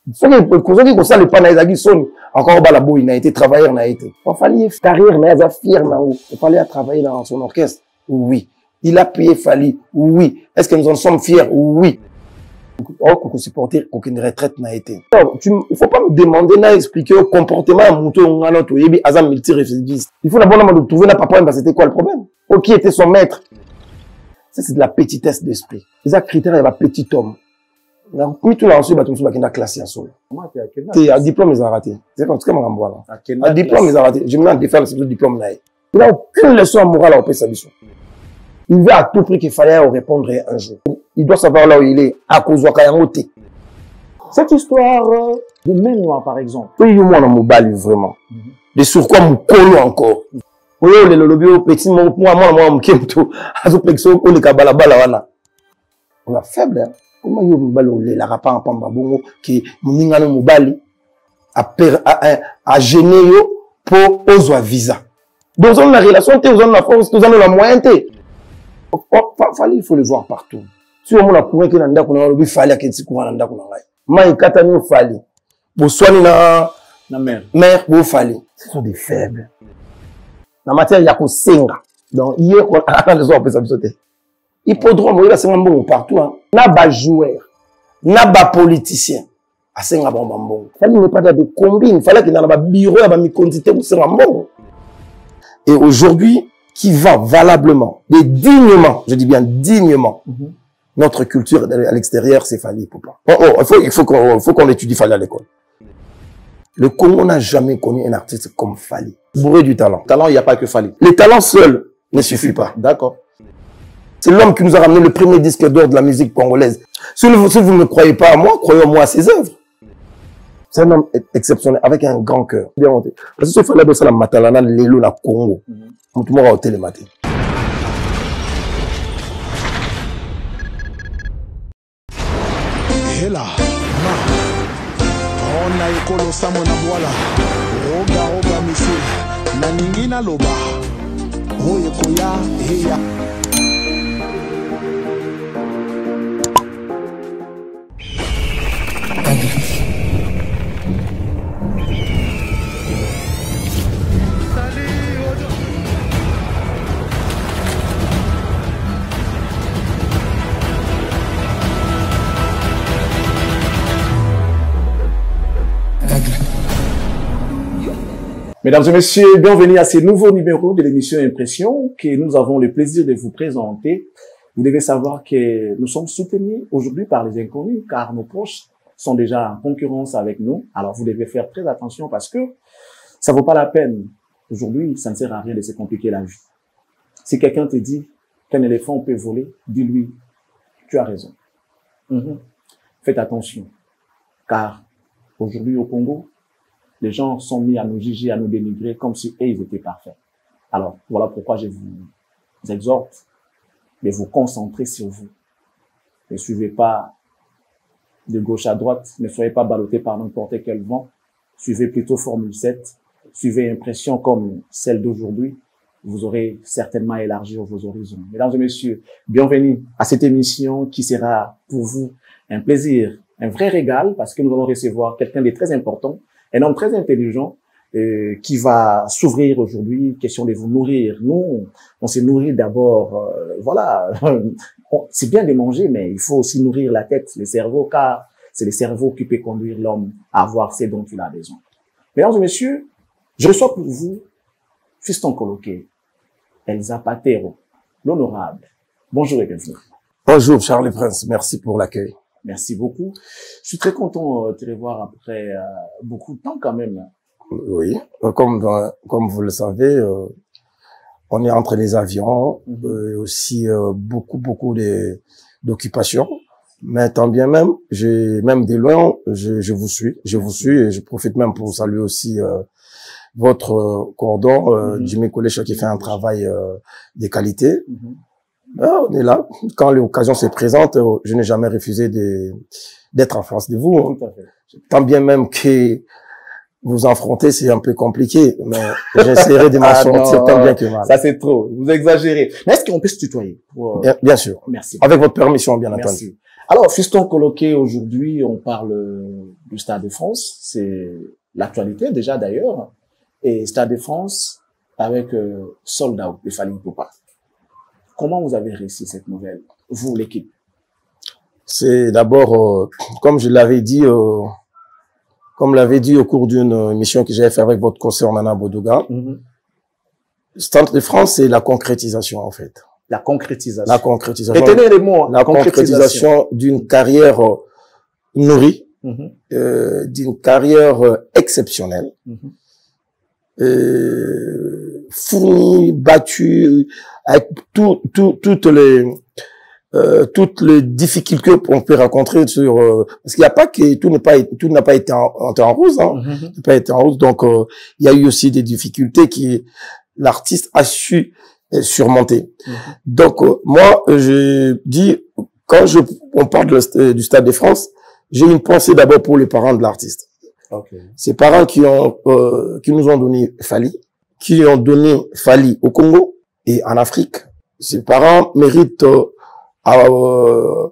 que ça le pas naïzaki son encore bas la boy n'a été travailleur n'a été. Il fallait carrière n'a fier n'a il fallait travailler dans son orchestre. Oui. Il a payé Fali. Oui. Est-ce que nous en sommes fiers? Oui. Or qu'on supporter qu'aucune retraite n'a été. Il faut pas me demander n'a expliquer au comportement à mouton à notre yebi azam multi-récidiviste. Il faut d'abord nous trouver n'a papa c'était quoi le problème? Oh, qui était son maître? Ça c'est de la petitesse d'esprit. Les critères il y a petit homme. Oui, tout là, ensuite, tu vas classer à sol. Tu as diplôme, ils ont raté. C'est comme ça, je vais un diplôme, ils ont raté. Je me demande de faire le diplôme. Il n'a aucune leçon morale à opérer sa mission. Il veut à tout prix qu'il fallait répondre un jour. Il doit savoir là où il est, à cause de Kayamote. Cette histoire de main noire, par exemple. Oui, moi, on m'a vraiment. De sur quoi me colle encore. Oui, le lobby au petit, moi, on a faible, hein. Comment yo mbalo le la rapa en pamba bongo qui muningano mubali a gêné yo pour ozwa visa. Donc on a la relation te on a la force on a la moyenneté. Il faut le voir partout. Si on a courant que nanda kuna lobi fallait que ti courant nanda kuna ngai. Mai kata no fallait. Bo swani na mère bo fallait. Ce sont des faibles. Na matière ya ko senga. Donc hier on a les autres ça sauter. Hippodrome, il y a c'est un bon partout. N'a pas joueur, n'a pas politicien. Ah, c'est un bon. Il fallait pas de combine, il fallait qu'il y ait un bureau, un quantité où c'est un bon. Et aujourd'hui, qui vend valablement, et dignement, je dis bien dignement, notre culture à l'extérieur, c'est Fali Poupa. Il faut qu'on étudie Fali à l'école. Le Congo n'a jamais connu un artiste comme Fali. Bourré du talent. Talent, il n'y a pas que Fali. Les talents seuls ne suffisent pas. D'accord. C'est l'homme qui nous a ramené le premier disque d'or de la musique congolaise. Si vous ne me croyez pas à moi, croyez-moi à ses œuvres. C'est un homme exceptionnel, avec un grand cœur. Bien monté. Parce que ce fallait de ça, la matalana, l'élo, la Congo. Tout le monde a ôté les matins. Et là, on a écolo samona voilà. Roga monsieur, naningina loba. Oye koya, heya. Mesdames et messieurs, bienvenue à ce nouveau numéro de l'émission Impression que nous avons le plaisir de vous présenter. Vous devez savoir que nous sommes soutenus aujourd'hui par les inconnus car nos proches sont déjà en concurrence avec nous. Alors vous devez faire très attention parce que ça vaut pas la peine. Aujourd'hui, ça ne sert à rien de se compliquer la vie. Si quelqu'un te dit qu'un éléphant peut voler, dis-lui, tu as raison. Faites attention car aujourd'hui au Congo, les gens sont mis à nous juger, à nous dénigrer comme si eux, ils étaient parfaits. Alors, voilà pourquoi je vous exhorte de vous concentrer sur vous. Ne suivez pas de gauche à droite, ne soyez pas ballottés par n'importe quel vent. Suivez plutôt Formule 7, suivez Impression comme celle d'aujourd'hui. Vous aurez certainement élargi vos horizons. Mesdames et messieurs, bienvenue à cette émission qui sera pour vous un plaisir, un vrai régal parce que nous allons recevoir quelqu'un de très important, un homme très intelligent qui va s'ouvrir aujourd'hui, question de vous nourrir. Nous, on s'est nourri d'abord, voilà, c'est bien de manger, mais il faut aussi nourrir la tête, le cerveau, car c'est le cerveau qui peut conduire l'homme à avoir ce dont il a besoin. Mesdames et messieurs, je reçois pour vous Fiston Coloqué, Elsa Patero, l'honorable. Bonjour et bienvenue. Bonjour Charles Prince, merci pour l'accueil. Merci beaucoup. Je suis très content de te revoir après beaucoup de temps quand même. Oui, comme vous le savez, on est entre les avions, aussi beaucoup d'occupations. Mais tant bien même, même de loin, je vous suis et je profite même pour saluer aussi votre cordon, Jimmy Kolecha qui fait un travail de qualité. On est là. Quand l'occasion se présente, je n'ai jamais refusé d'être en face de vous. Tout à fait. Tant bien même que vous affronter, c'est un peu compliqué, mais j'essaierai de m'en sortir tant bien que mal. Ça, c'est trop. Vous exagérez. Mais est-ce qu'on peut se tutoyer? Bien sûr. Merci. Avec votre permission, bien entendu. Merci. Alors, fiston colloqué, aujourd'hui, on parle du Stade de France. C'est l'actualité, déjà, d'ailleurs. Et Stade de France avec Sold Out de Fally Ipupa. Comment vous avez réussi cette nouvelle, vous, l'équipe? C'est d'abord, comme je l'avais dit, au cours d'une émission que j'avais fait avec votre consoeur Nana Bodoga, Stade de France, c'est la concrétisation, en fait. La concrétisation. La concrétisation. Retenez les mots. La concrétisation d'une carrière nourrie, d'une carrière exceptionnelle, fournie, battue, avec toutes les difficultés qu'on peut rencontrer sur parce qu'il n'y a pas que tout n'a pas été en rose, hein. N'a pas été en rose, donc il y a eu aussi des difficultés qui l'artiste a su surmonter. Donc moi je dis quand on parle du Stade de France, j'ai une pensée d'abord pour les parents de l'artiste. Ces parents qui nous ont donné Fally, qui ont donné Fally au Congo et en Afrique. Ces parents méritent avoir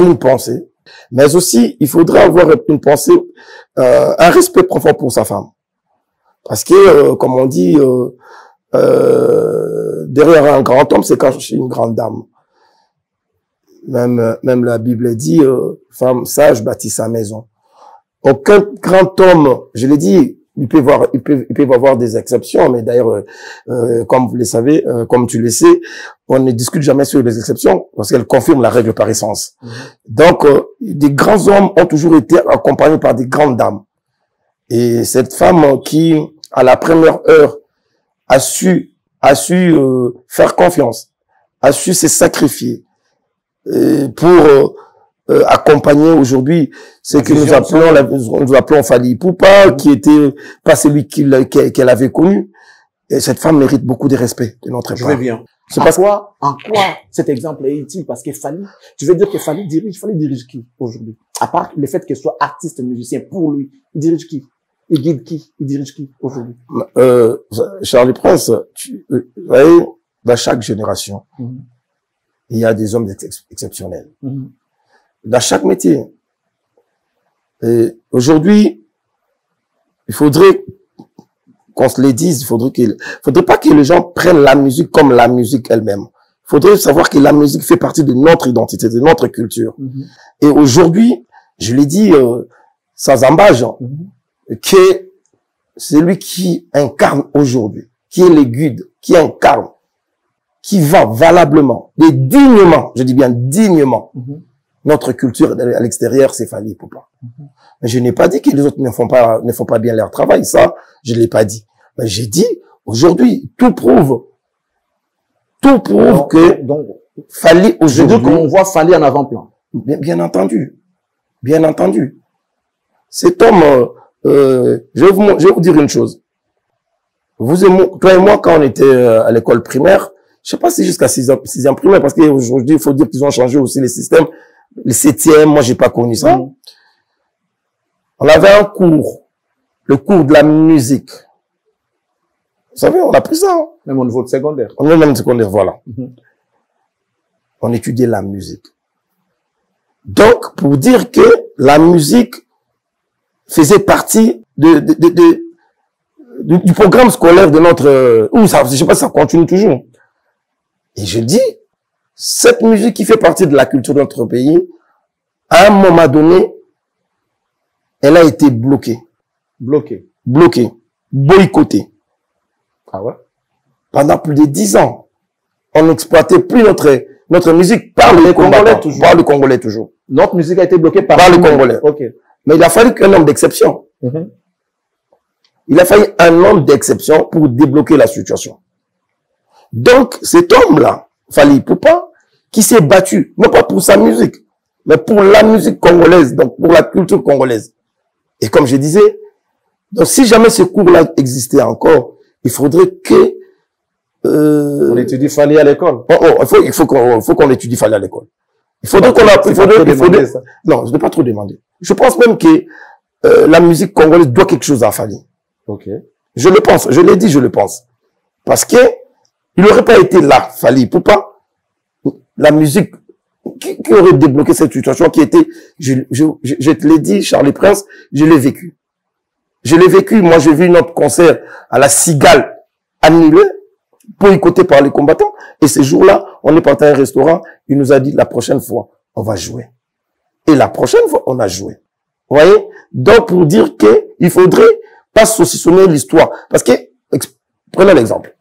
une pensée, mais aussi il faudrait avoir une pensée, un respect profond pour sa femme, parce que comme on dit, derrière un grand homme c'est caché une grande dame. Même la Bible dit, femme sage bâtit sa maison. Aucun grand homme, je l'ai dit, il peut y avoir des exceptions, mais d'ailleurs, comme vous le savez, comme tu le sais, on ne discute jamais sur les exceptions, parce qu'elles confirment la règle par essence. Donc, des grands hommes ont toujours été accompagnés par des grandes dames. Et cette femme qui, à la première heure, a su faire confiance, a su se sacrifier pour accompagner aujourd'hui ce que nous appelons Fally Ipupa, qui était pas celui qu'elle avait connu. Et cette femme mérite beaucoup de respect de notre part. Je vais bien. En quoi cet exemple est utile? Parce que Fally, tu veux dire que Fally dirige qui aujourd'hui? À part le fait qu'elle soit artiste, musicien, pour lui, il dirige qui? Il guide qui? Il dirige qui aujourd'hui? Charlie Prince, vous voyez, dans chaque génération, il y a des hommes exceptionnels. Dans chaque métier. Et aujourd'hui, il faudrait qu'on se le dise, il faudrait pas que les gens prennent la musique comme la musique elle-même. Il faudrait savoir que la musique fait partie de notre identité, de notre culture. Et aujourd'hui, je l'ai dit sans embâche, que c'est lui qui incarne aujourd'hui, qui est le guide, qui incarne, qui va valablement et dignement, je dis bien dignement, notre culture à l'extérieur, c'est Fally Ipupa. Mais je n'ai pas dit que les autres ne font pas bien leur travail. Ça, je ne l'ai pas dit. Mais j'ai dit, aujourd'hui, tout prouve que Fally aujourd'hui. Je veux qu'on voit Fally en avant-plan. Bien entendu. Bien entendu. Cet homme, je vais vous dire une chose. Toi et moi, quand on était à l'école primaire, je sais pas si jusqu'à 6e primaire, parce qu'aujourd'hui, il faut dire qu'ils ont changé aussi les systèmes. Le 7e, moi, j'ai pas connu ça. On avait un cours, le cours de la musique. Vous savez, on a pris ça. Même au niveau de secondaire. Au niveau de secondaire, voilà. On étudiait la musique. Donc, pour dire que la musique faisait partie du programme scolaire de notre, je sais pas si ça continue toujours. Et je dis, cette musique qui fait partie de la culture de notre pays, à un moment donné, elle a été bloquée. Boycottée. Ah ouais? Pendant plus de 10 ans. On n'exploitait plus notre musique par le Congolais toujours. Par le Congolais toujours. Notre musique a été bloquée par le Congolais. Ok. Mais il a fallu qu'un homme d'exception. Il a fallu un homme d'exception pour débloquer la situation. Donc, cet homme-là, Fally Ipupa, qui s'est battu, non pas pour sa musique, mais pour la musique congolaise, donc pour la culture congolaise. Et comme je disais, donc si jamais ce cours-là existait encore, il faudrait que on étudie Fally à l'école. Il faut qu'on étudie Fally à l'école. Il faudrait non, je ne vais pas trop demander. Je pense même que la musique congolaise doit quelque chose à Fally. Ok. Je le pense, je l'ai dit, je le pense. Parce que il n'aurait pas été là, Fally. Pourquoi? La musique qui aurait débloqué cette situation qui était, je te l'ai dit, Charlie Prince, je l'ai vécu. Je l'ai vécu. Moi, j'ai vu notre concert à la Cigale annulé, boycotté par les combattants. Et ce jour-là, on est parti à un restaurant. Il nous a dit, la prochaine fois, on va jouer. Et la prochaine fois, on a joué. Vous voyez? Donc, pour dire que il faudrait pas saucissonner l'histoire. Parce que, prenez l'exemple.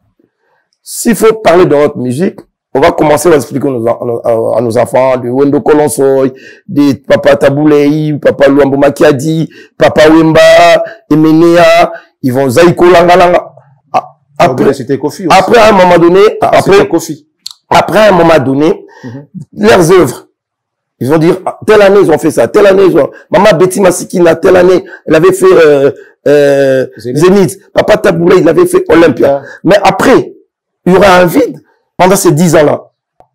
S'il faut parler de notre musique, on va commencer à expliquer à nos enfants de Wendo Kolonsoy, de Papa Taboulei, Papa Luambo Makiadi, Papa Wemba, Emenea, ils vont Zaïko Langalanga. Après un moment donné, après un moment donné, leurs œuvres, ils vont dire, telle année ils ont fait ça, telle année ils ont, Maman Betty Masikina, telle année, elle avait fait, Zénith, Papa Taboulei, il avait fait Olympia. Mais après, il y aura un vide. Pendant ces 10 ans-là,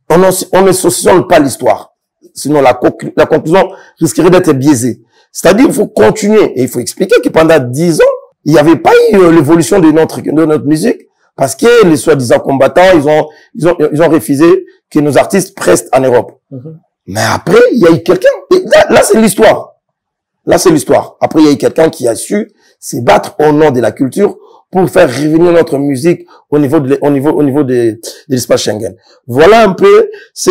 on ne saucissonne pas l'histoire. Sinon, la conclusion risquerait d'être biaisée. C'est-à-dire, il faut continuer et il faut expliquer que pendant 10 ans, il n'y avait pas eu l'évolution de notre musique parce que les soi-disant combattants, ils ont refusé que nos artistes prestent en Europe. Mais après, il y a eu quelqu'un. Là, c'est l'histoire. Là, c'est l'histoire. Après, il y a eu quelqu'un qui a su se battre au nom de la culture pour faire revenir notre musique au niveau de l'espace Schengen. Voilà un peu ce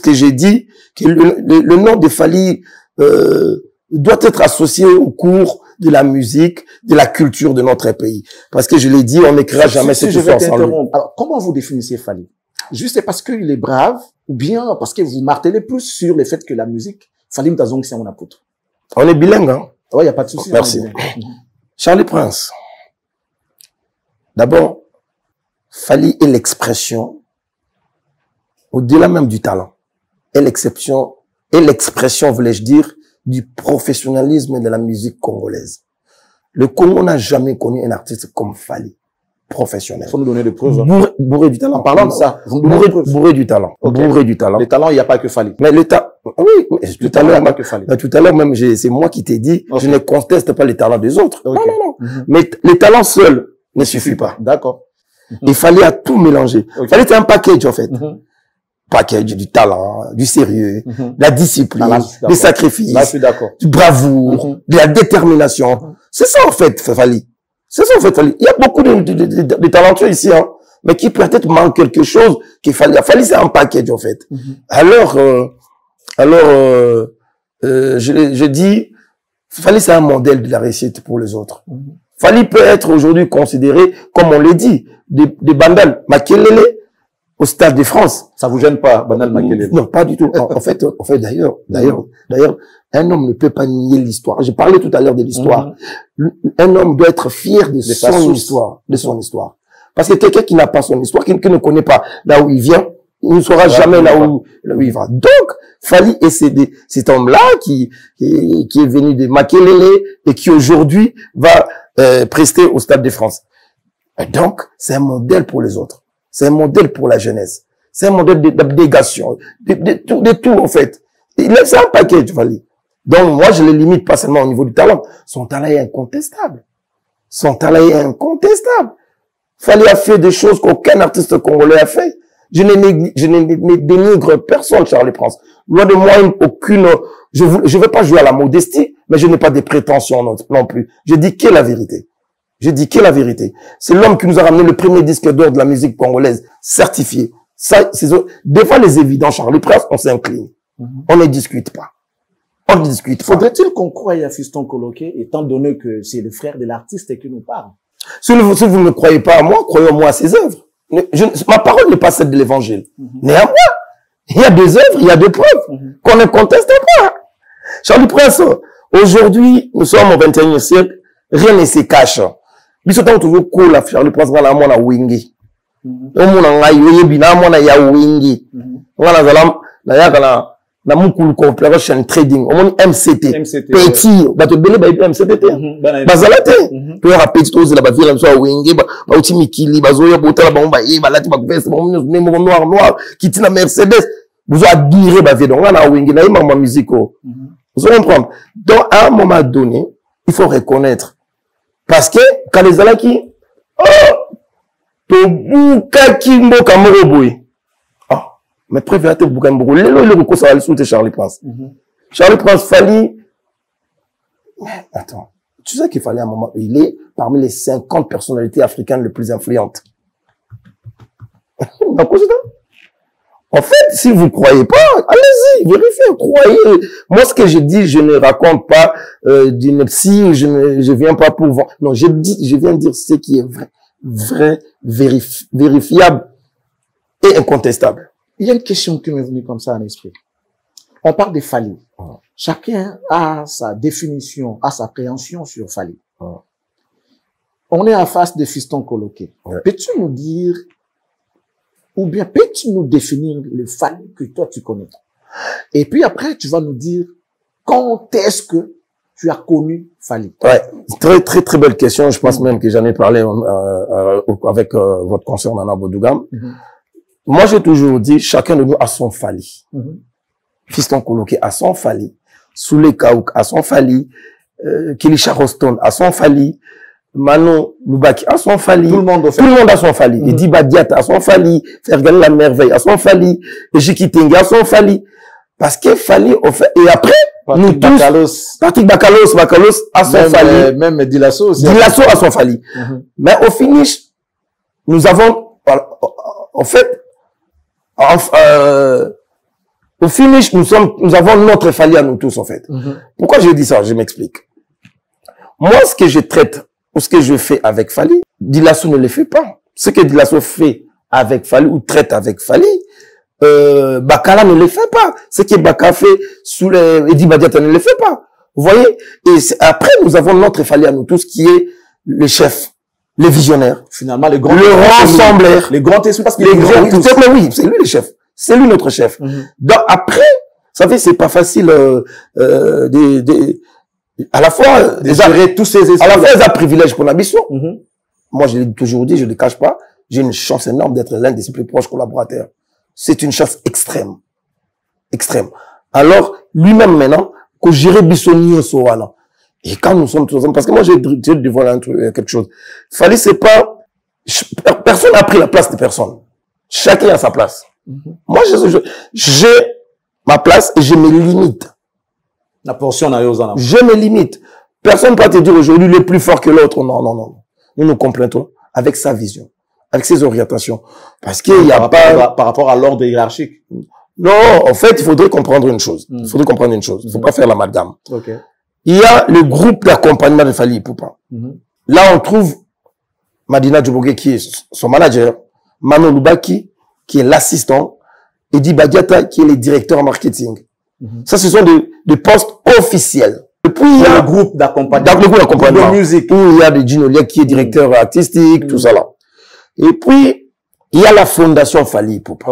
que j'ai dit, que le nom de Fally doit être associé au cours de la musique, de la culture de notre pays. Parce que je l'ai dit, on n'écrira jamais cette histoire sans lui. Alors, comment vous définissez Fally? Juste parce qu'il est brave, ou bien parce que vous martelez plus sur le fait que la musique, Fally Mtazong, c'est un apôtre? On est bilingue, hein? Ouais, il n'y a pas de souci. Merci. Charlie Prince. D'abord, Fally est l'expression, au-delà même du talent, est l'exception, est l'expression, voulais-je dire, du professionnalisme de la musique congolaise. Le Congo n'a jamais connu un artiste comme Fally, professionnel. Il faut nous donner des preuves. Bourré du talent. En parlant de ça, bourré du talent. Okay. Bourré du talent. Le talent, il n'y a pas que Fally. Mais le talent, oui, tout à l'heure, il n'y a pas que Fally. Tout à l'heure, même, c'est moi qui t'ai dit, je ne conteste pas les talents des autres. Okay. Non. Mais les talents seuls ne suffit pas. D'accord. Il fallait à tout mélanger. Il fallait être un package, en fait. Package du talent, du sérieux, de la discipline, des sacrifices, là, je suis d'accord. du bravoure, de la détermination. C'est ça, en fait, Fally. C'est ça, en fait, Fally. Il y a beaucoup de talentueux ici, hein, mais qui peut-être manque quelque chose qu'il fallait. Fally, c'est un package, en fait. Alors, je dis, Fally, c'est un modèle de la réussite pour les autres. Fally peut être aujourd'hui considéré, comme on l'a dit, des Bandal Makelele au Stade de France. Ça vous gêne pas, Bandal Makelele? Non, pas du tout. En fait, d'ailleurs, un homme ne peut pas nier l'histoire. J'ai parlé tout à l'heure de l'histoire. Un homme doit être fier de son histoire, Parce que quelqu'un qui n'a pas son histoire, qui ne connaît pas là où il vient, il ne saura jamais là où il va. Donc, Fally est cet homme-là qui est venu de Makelele et qui aujourd'hui va prester au Stade de France. Et donc, c'est un modèle pour les autres. C'est un modèle pour la jeunesse. C'est un modèle d'abnégation, de tout en fait. C'est un package, Fally. Donc, moi, je le limite pas seulement au niveau du talent. Son talent est incontestable. Fally a fait des choses qu'aucun artiste congolais a fait. Je ne dénigre personne, Charlie Prince. Loin de moi, aucune, je vais pas jouer à la modestie, mais je n'ai pas de prétentions non plus. Je dis que la vérité. C'est l'homme qui nous a ramené le premier disque d'or de la musique congolaise, certifié. Ça, des fois, les évidents, Charlie Prince, on s'incline. On ne discute pas. Faudrait-il qu'on croie à Fiston Coloquet, étant donné que c'est le frère de l'artiste qui nous parle? Si vous ne croyez pas à moi, croyez-moi à ses œuvres. Ma parole n'est pas celle de l'évangile. Néanmoins, il y a des œuvres, il y a des preuves qu'on ne conteste pas. Charlie Prince, aujourd'hui, nous sommes au 21e siècle, rien ne se cache. Bisotan toujours cool à Charlie Prince ngala mona wingi. Omuna ngai yebi na mona ya wingi. Ngala zalam na yakala na mukulu cooperation trading. Omoni MCT. Petit, bato bele ba MCT. Bazalate. To ya petit to zela ba vila so wingi ba uti mikili bazoya botala ba mba e balati ba veste ba ne mo noir kitina Mercedes. Vous admirez ba vila ngala wingi na ima ma musique. Vous allez comprendre. Donc à un moment donné, il faut reconnaître. Parce que, quand les alaki, oh, Tobuka Kimboka Moroboy. Ah, mais préférez Tobuka Moroboy. Le recours, ça va aller sous Charlie Prince. Charlie Prince Fali. Mais attends, tu sais qu'il fallait un moment, il est parmi les 50 personnalités africaines les plus influentes. En fait, si vous ne croyez pas, allez-y, vérifiez, croyez. Moi, ce que je dis, je ne raconte pas d'une psy, je viens pas pour voir. Non, je viens dire ce qui est vrai, vérifiable et incontestable. Il y a une question qui m'est venue comme ça à l'esprit. On parle de Fali. Chacun a sa définition, a sa appréhension sur Fali. On est en face de Fiston Coloqué. Peux-tu nous dire, ou bien peux-tu nous définir le Fali que toi tu connais? Et puis après, tu vas nous dire quand est-ce que tu as connu Fali? Ouais, très belle question. Je pense même que j'en ai parlé avec votre concert Nana Bodougam. Moi, j'ai toujours dit, chacun de nous a son Fali. Fiston Coloqué a son Fali. Soulé Kaouk a son Fali. Kilisha Roston a son Fali. Manon Loubaki a son Fali. Tout le monde a son Fali. Edi Badiata a son Fali. Fergan la merveille a son Fali. Jiki Tengue a son Fali. Parce que Fali, au fait, et après, nous tous, Patrick Bakalos a son Fali. Même Dilasso aussi. Dilasso a son Fali. Mais au finish, nous avons, en fait, au finish, nous avons notre Fali à nous tous, en fait. Pourquoi je dis ça? Je m'explique. Moi, ce que je traite, ou ce que je fais avec Fali, Dilasso ne le fait pas. Ce que Dilasso fait avec Fali, ou traite avec Fali, Bakala ne le fait pas. Ce que Baka fait sous les Edi Badiata ne le fait pas. Vous voyez? Et après, nous avons notre Fali à nous tous, qui est le chef, le visionnaire. Finalement, le rassembleur. Le grand esprit, parce qu'il est grand. Oui, c'est lui le chef. C'est lui notre chef. Donc après, vous savez, c'est pas facile à la fois tous ces esprits. À la fois, il y a un privilège pour l'ambition. Moi, je l'ai toujours dit, je ne le cache pas. J'ai une chance énorme d'être l'un de ses plus proches collaborateurs. C'est une chance extrême. Extrême. Alors, lui-même maintenant, que j'irai Bissonnier Soana. Et quand nous sommes tous ensemble, parce que moi, j'ai dévoilé quelque chose. Fallait, c'est pas, personne n'a pris la place de personne. Chacun a sa place. Moi, j'ai ma place et je me limite. La portion n'a rien. Je me limite. Personne ne peut te dire aujourd'hui le plus fort que l'autre. Non, non, non. Nous nous complétons avec sa vision, avec ses orientations. Parce qu'il n'y a pas... Par rapport à l'ordre hiérarchique. Non, en fait, il faudrait comprendre une chose. Il faudrait comprendre une chose. Il ne faut pas faire l'amalgame. Il y a le groupe d'accompagnement de Fali Ipupa. Là, on trouve Madina Djobogué qui est son manager, Manon Loubaki qui est l'assistant, Edi Badiata qui est le directeur marketing. Ça, ce sont des postes officiels. Et puis, il y a le groupe d'accompagnement. Le groupe d'accompagnement. De musique. Où il y a des Ginolia qui est directeur artistique, tout ça là. Et puis, il y a la fondation Fali Ipupa.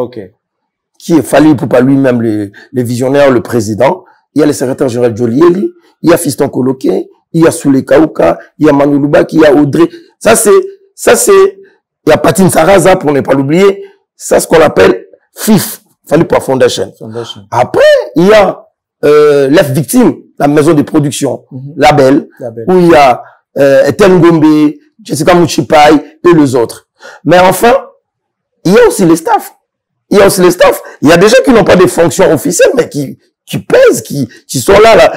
Qui est Fali Ipupa lui-même, le visionnaire, le président. Il y a le secrétaire général Jolieli. Il y a Fiston Coloqué. Il y a Soulé Kaouka. Il y a Manu Loubaki. Il y a Audrey. Ça c'est, il y a Patine Saraza, pour ne pas l'oublier. Ça, ce qu'on appelle FIF. Fali Ipupa Foundation. Après, il y a, l'F Victime, la maison de production, Label, où il y a, Eten Gombe, Jessica Mouchipai et les autres. Mais enfin, il y a aussi les staffs. Il y a aussi les staffs. Il y a des gens qui n'ont pas de fonctions officielles, mais qui pèsent, qui sont là,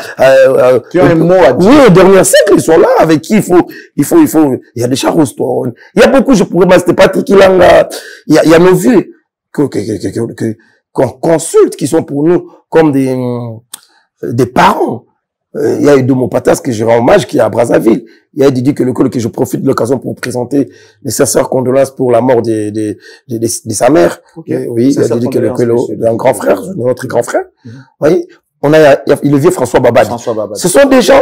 qui ont un mot à dire. Oui, au dernier siècle, ils sont là, avec qui il y a des Charoston. Il y a beaucoup, je pourrais, c'était Patrick Ilanga. Il y a nos vieux, qu'on consulte, qui sont pour nous comme des parents. Il y a Edomo Patas que je rends hommage, qui est à Brazzaville. Il y a Didi Kelokolo que je profite de l'occasion pour présenter les sincères condoléances pour la mort de sa mère. Oui, il y a Didi Kelokolo, un grand frère, notre grand frère. Oui. Il est vieux François Babad. Ce sont des gens,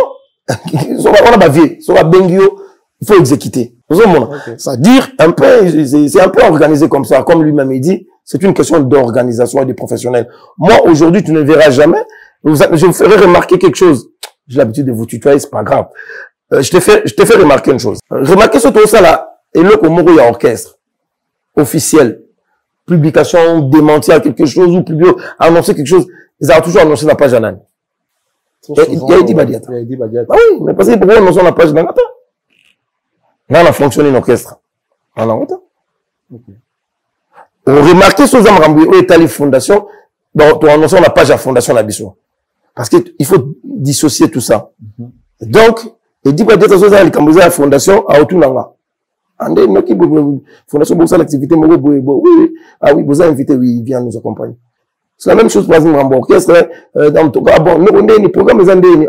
on a bavé, on a Bengio, il faut exécuter. C'est-à-dire, c'est un peu organisé comme ça, comme lui-même il dit, c'est une question d'organisation et de professionnels. Moi, aujourd'hui, tu ne verras jamais. Je vous ferai remarquer quelque chose. J'ai l'habitude de vous tutoyer, c'est pas grave. Je te fais remarquer une chose. Remarquez ce tout ça là. Et là, comme il y a orchestre officiel, publication démentir quelque chose ou annoncer quelque chose, ils ont toujours annoncé la page Anan. Il y a Eddie Badiata. Ah oui, mais parce que pourquoi nous sommes la page d'Angata? Là, on a fonctionné une orchestre. En Angata. On remarque sur Zamrambi, où est la fondation, donc on annonce la page à fondation la Bissou. Parce qu'il faut dissocier tout ça. Donc, Eddie Badiata, sur la fondation, à Otunanga. Andé, nous qui fondation pour ça l'activité, oui, ah oui, vous avez invité, oui, il vient nous accompagner. C'est la même chose pour exemple en orchestre, dans tout cas, bon, nous on est les programmes les andés,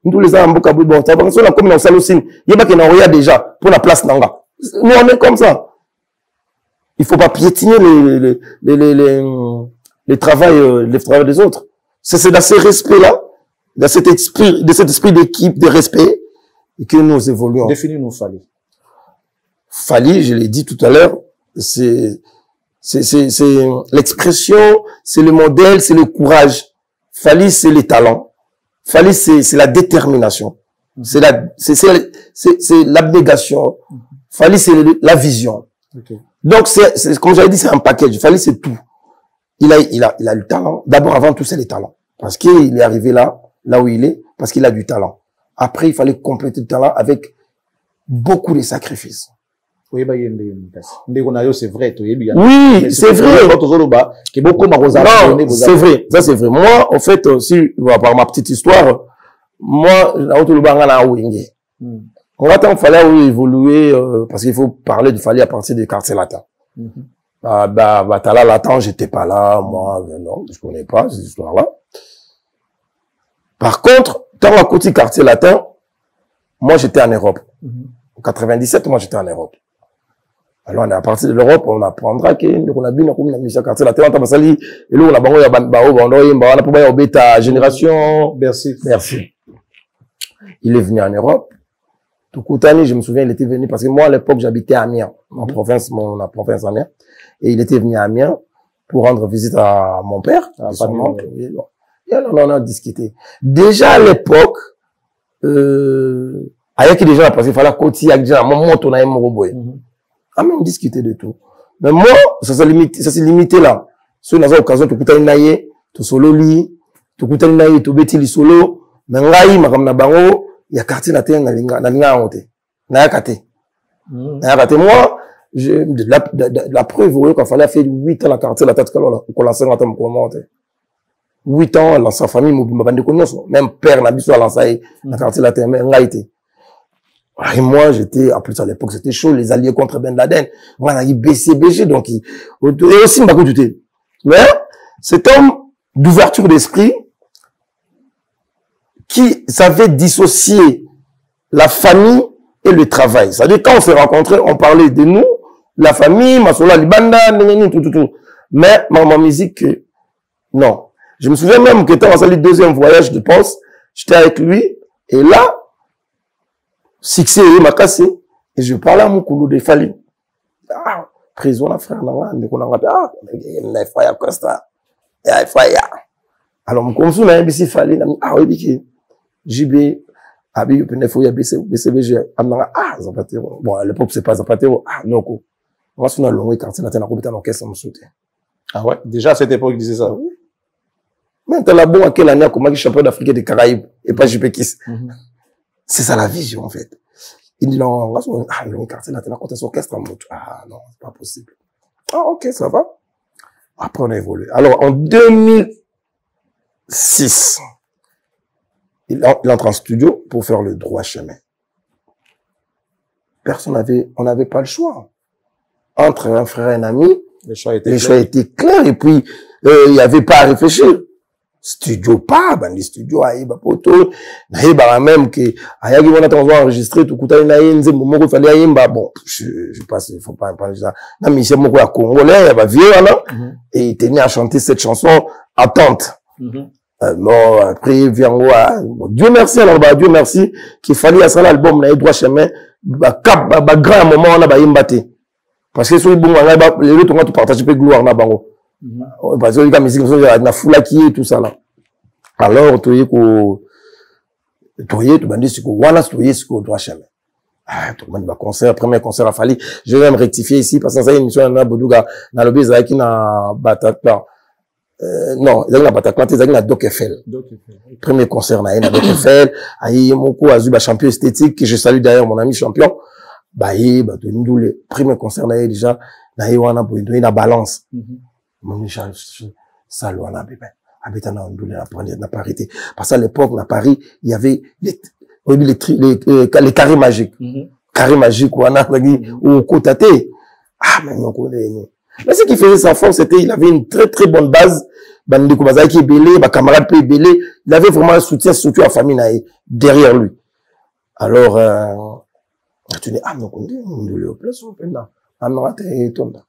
nous les avons beaucoup bon, ça va, on a comme dans salle aussi, il y a pas qu'il y a déjà pour la place nanga. Nous on est comme ça. Il faut pas piétiner les travail des autres. C'est dans ce respect-là, dans cet esprit d'équipe, de respect, et que nous évoluons. Définis-nous Fally. Fally, je l'ai dit tout à l'heure, c'est l'expression, c'est le modèle, c'est le courage. Fally, c'est les talents. Fally, c'est la détermination. C'est l'abnégation. Fally, c'est la vision. Okay. Donc, comme j'avais dit, c'est un package. Fally, c'est tout. Il a le talent. D'abord, avant tout, c'est les talents. Parce qu'il est arrivé là où il est, parce qu'il a du talent. Après, il fallait compléter le talent avec beaucoup de sacrifices. Oui, c'est vrai. Oui, c'est vrai. Non, c'est vrai. Ça, c'est vrai. Moi, en fait, par ma petite histoire, moi, on va il fallait évoluer, parce qu'il faut parler du Fally à partir du quartier latin. Batala latin, j'étais pas là, moi, non, je connais pas cette histoire-là. Par contre, dans la côté quartier latin, moi, j'étais en Europe. En 97, moi, j'étais en Europe. Alors, à partir de l'Europe, on apprendra qu'on a bien comme la mission quartier latin, on a sali, et là, on a bango ya on a pour ba bêta génération. Merci. Il est venu en Europe. Tout Koutani, je me souviens, il était venu parce que moi, à l'époque, j'habitais à Amiens, en province, la province Amiens. Et il était venu à Amiens pour rendre visite à mon père, à son oncle. Et alors, on a discuté. Déjà, à l'époque, avec des gens, parce qu'il fallait côté, avec des gens, mon on a aimé ah, mais on discutait de tout. Mais moi, ça s'est limité là. Sur une occasion, tu coûtes naïe, tu solo li, tu coûtes naïe, tu bêtis li solo, mais ngai, ma comme na bango, il y a quartier na terre, na linga honte. Na ya kate. Moi, la preuve, vous voyez qu'il fallait faire 8 ans la quartier, la tête, qu'on lance en termes de 8 ans, dans sa famille, même père, n'a pas lancé la quartier, la terre, mais ngai. Et moi, j'étais, en plus à l'époque, c'était chaud, les alliés contre Ben Laden. Moi, on a eu BCBG, donc, et aussi, m'a écouté. Mais, cet homme d'ouverture d'esprit, qui savait dissocier la famille et le travail. C'est-à-dire, quand on s'est rencontrés, on parlait de nous, la famille, Masola, Libanda, tout. Mais, ma musique, non. Je me souviens même que quand on s'est allé le deuxième voyage, je pense, j'étais avec lui, et là, succès et m'a cassé et je parlais à mon coulou de Fally. Ah, prison la frère na frère Costa. Alors mon consul na bisi Fally na ah oui biki. JB abi pene fo ya BCBG amna ah Zapatero. Bon à l'époque c'est pas Zapatero. Ah non ko. Moi sur na longue quartier na tena kobita l'orchestre me soutien. Ah ouais, déjà à cette époque il disait ça. Oui. Mais t'as la bon à quelle année comme champion d'Afrique et des Caraïbes et pas JP Kiss. C'est ça la vision, en fait. Il dit, non, le quartier là, t'es là, quand t'es orchestre, ah, non, c'est pas possible. Ah, ok, ça va. Après, on a évolué. Alors, en 2006, il entre en studio pour faire le droit chemin. On n'avait pas le choix. Entre un frère et un ami, les choix étaient clairs, et puis, il n'y avait pas à réfléchir. Studio pas, bandi studio aïba poto, naïba même que ayagi on attend enregistrer tout kuta na yenze moko fallait ayimba bon, je pense il faut pas parler ça. Na mission moko ya congolais, ba vieux là et il tenait à chanter cette chanson Attente. Bon après vient Dieu merci alors Dieu merci qu'il fallait à ça l'album na droit chemin ba grand moment on a ba yimbate. Parce que sur bon les autres on va tout partager pe gloire na bango. Parce que la musique na foula qui est tout ça là. Alors tu bandis ce voilà ce qu'on doit chemin. Ah tout le monde va concert premier concert à Fally. Je vais me rectifier ici parce que ça y est une émission na Boduga na lobby qui na batata. Non, ils avaient la Bataclan, ils avaient la Doc Eiffel. Premier concert, na Doc Eiffel, aïe, moko, azuba champion esthétique, que je salue d'ailleurs mon ami champion. Le premier concert, na déjà, na wana, na balance. Mon ça, l'on a bébé. Habitant na Ndoulé, n'a pas arrêté. Parce qu'à l'époque, à Paris, il y avait les carrés magiques. Carrés magiques, wana, ou Kotate. Ah, mais on connaît, mais ce qui faisait sa force, c'était, il avait une très très bonne base. Bandeko Bazaki est belé, ma camarade peut belé. Il avait vraiment un soutien, surtout à la famille derrière lui. Alors, tu dis, ah, non, on dit, on dit, on place, on peut là. Ah, non, t'es tonda.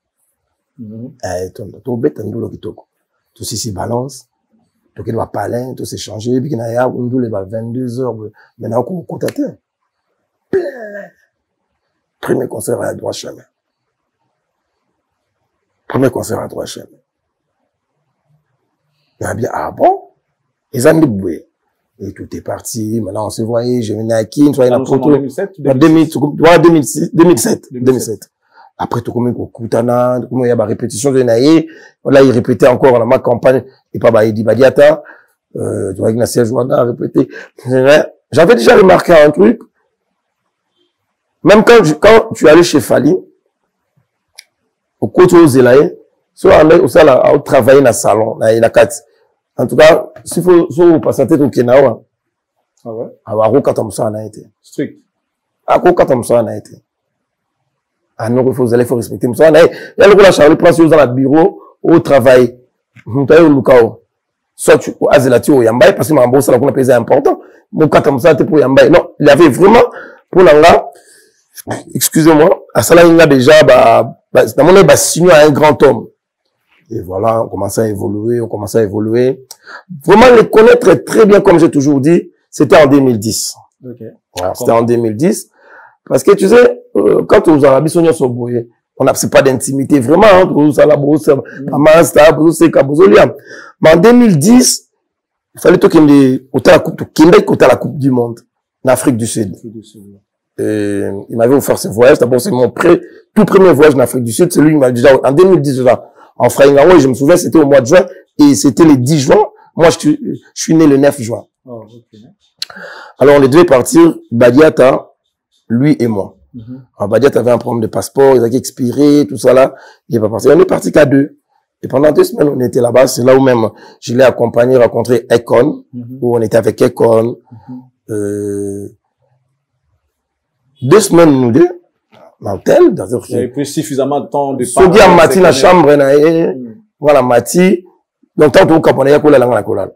Tonda. Tout bête, on dit, le kitoko. Tout ceci balance. Tout qu'il va parler, tout s'échanger. Puis qu'il y a, on dit, 22 heures. Maintenant, on contacte. Premier concert à droit chemin. Premier concert à droit chemin. Il a bien, ah bon? Ils ont dit, et tout est parti. Maintenant, on se voyait, je venais à Kin, soit il a photo. 2007. Après, tout comme Koutana, tout comme il y a la répétition de Naïe. Là, il répétait encore dans ma campagne, et pas Baïdi Badiata. Tu vois, Ignacio Joanda a répété. J'avais déjà remarqué un truc. Même quand tu allais chez Fali, au côté aux Zélaïe, soit on travailler dans le salon, dans la carte. En tout cas, s'il faut passer au Kenawa. Ah ouais? Alors, on a été. Strict. À quoi on a été? Ah non, il faut respecter. Il y a le la Charlie place dans le bureau, au travail. Soit tu, Azélati au Yambaye, parce que ma bosse, la pesé important. Mon katamsa, c'était pour Yambaye. Non, il y avait vraiment, pour l'anga, excusez-moi, à ça là, il y a déjà, dans mon signé à un grand homme. Et voilà, on commençait à évoluer. Vraiment, les connaître très bien, comme j'ai toujours dit, c'était en 2010. Okay. Voilà, c'était en 2010. Parce que, tu sais, quand on a mis on n'a pas d'intimité vraiment, hein, mais en 2010, il fallait qu'il la Coupe du Monde, en Afrique du Sud. Il m'avait offert ce voyage. D'abord, c'est mon tout premier voyage en Afrique du Sud. C'est lui qui m'a déjà, en 2010, là, en Fraïngaro, et je me souviens, c'était au mois de juin, et c'était le 10 juin. Moi, je suis né le 9 juin. Oh, okay. Alors, on devait partir, Badiata, lui et moi. Alors, Badiata avait un problème de passeport, il avait expiré, tout ça là. Il n'est pas parti. On est parti qu'à 2. Et pendant 2 semaines, on était là-bas. C'est là où même, je l'ai accompagné, rencontré Ekon, où on était avec Ekon. 2 semaines, nous deux. L'hôtel, il y avait plus suffisamment de temps de parler. Sogi à Mati, la chambre, voilà, Mati. Donc, tant que vous comprenez, il y a quoi la colère.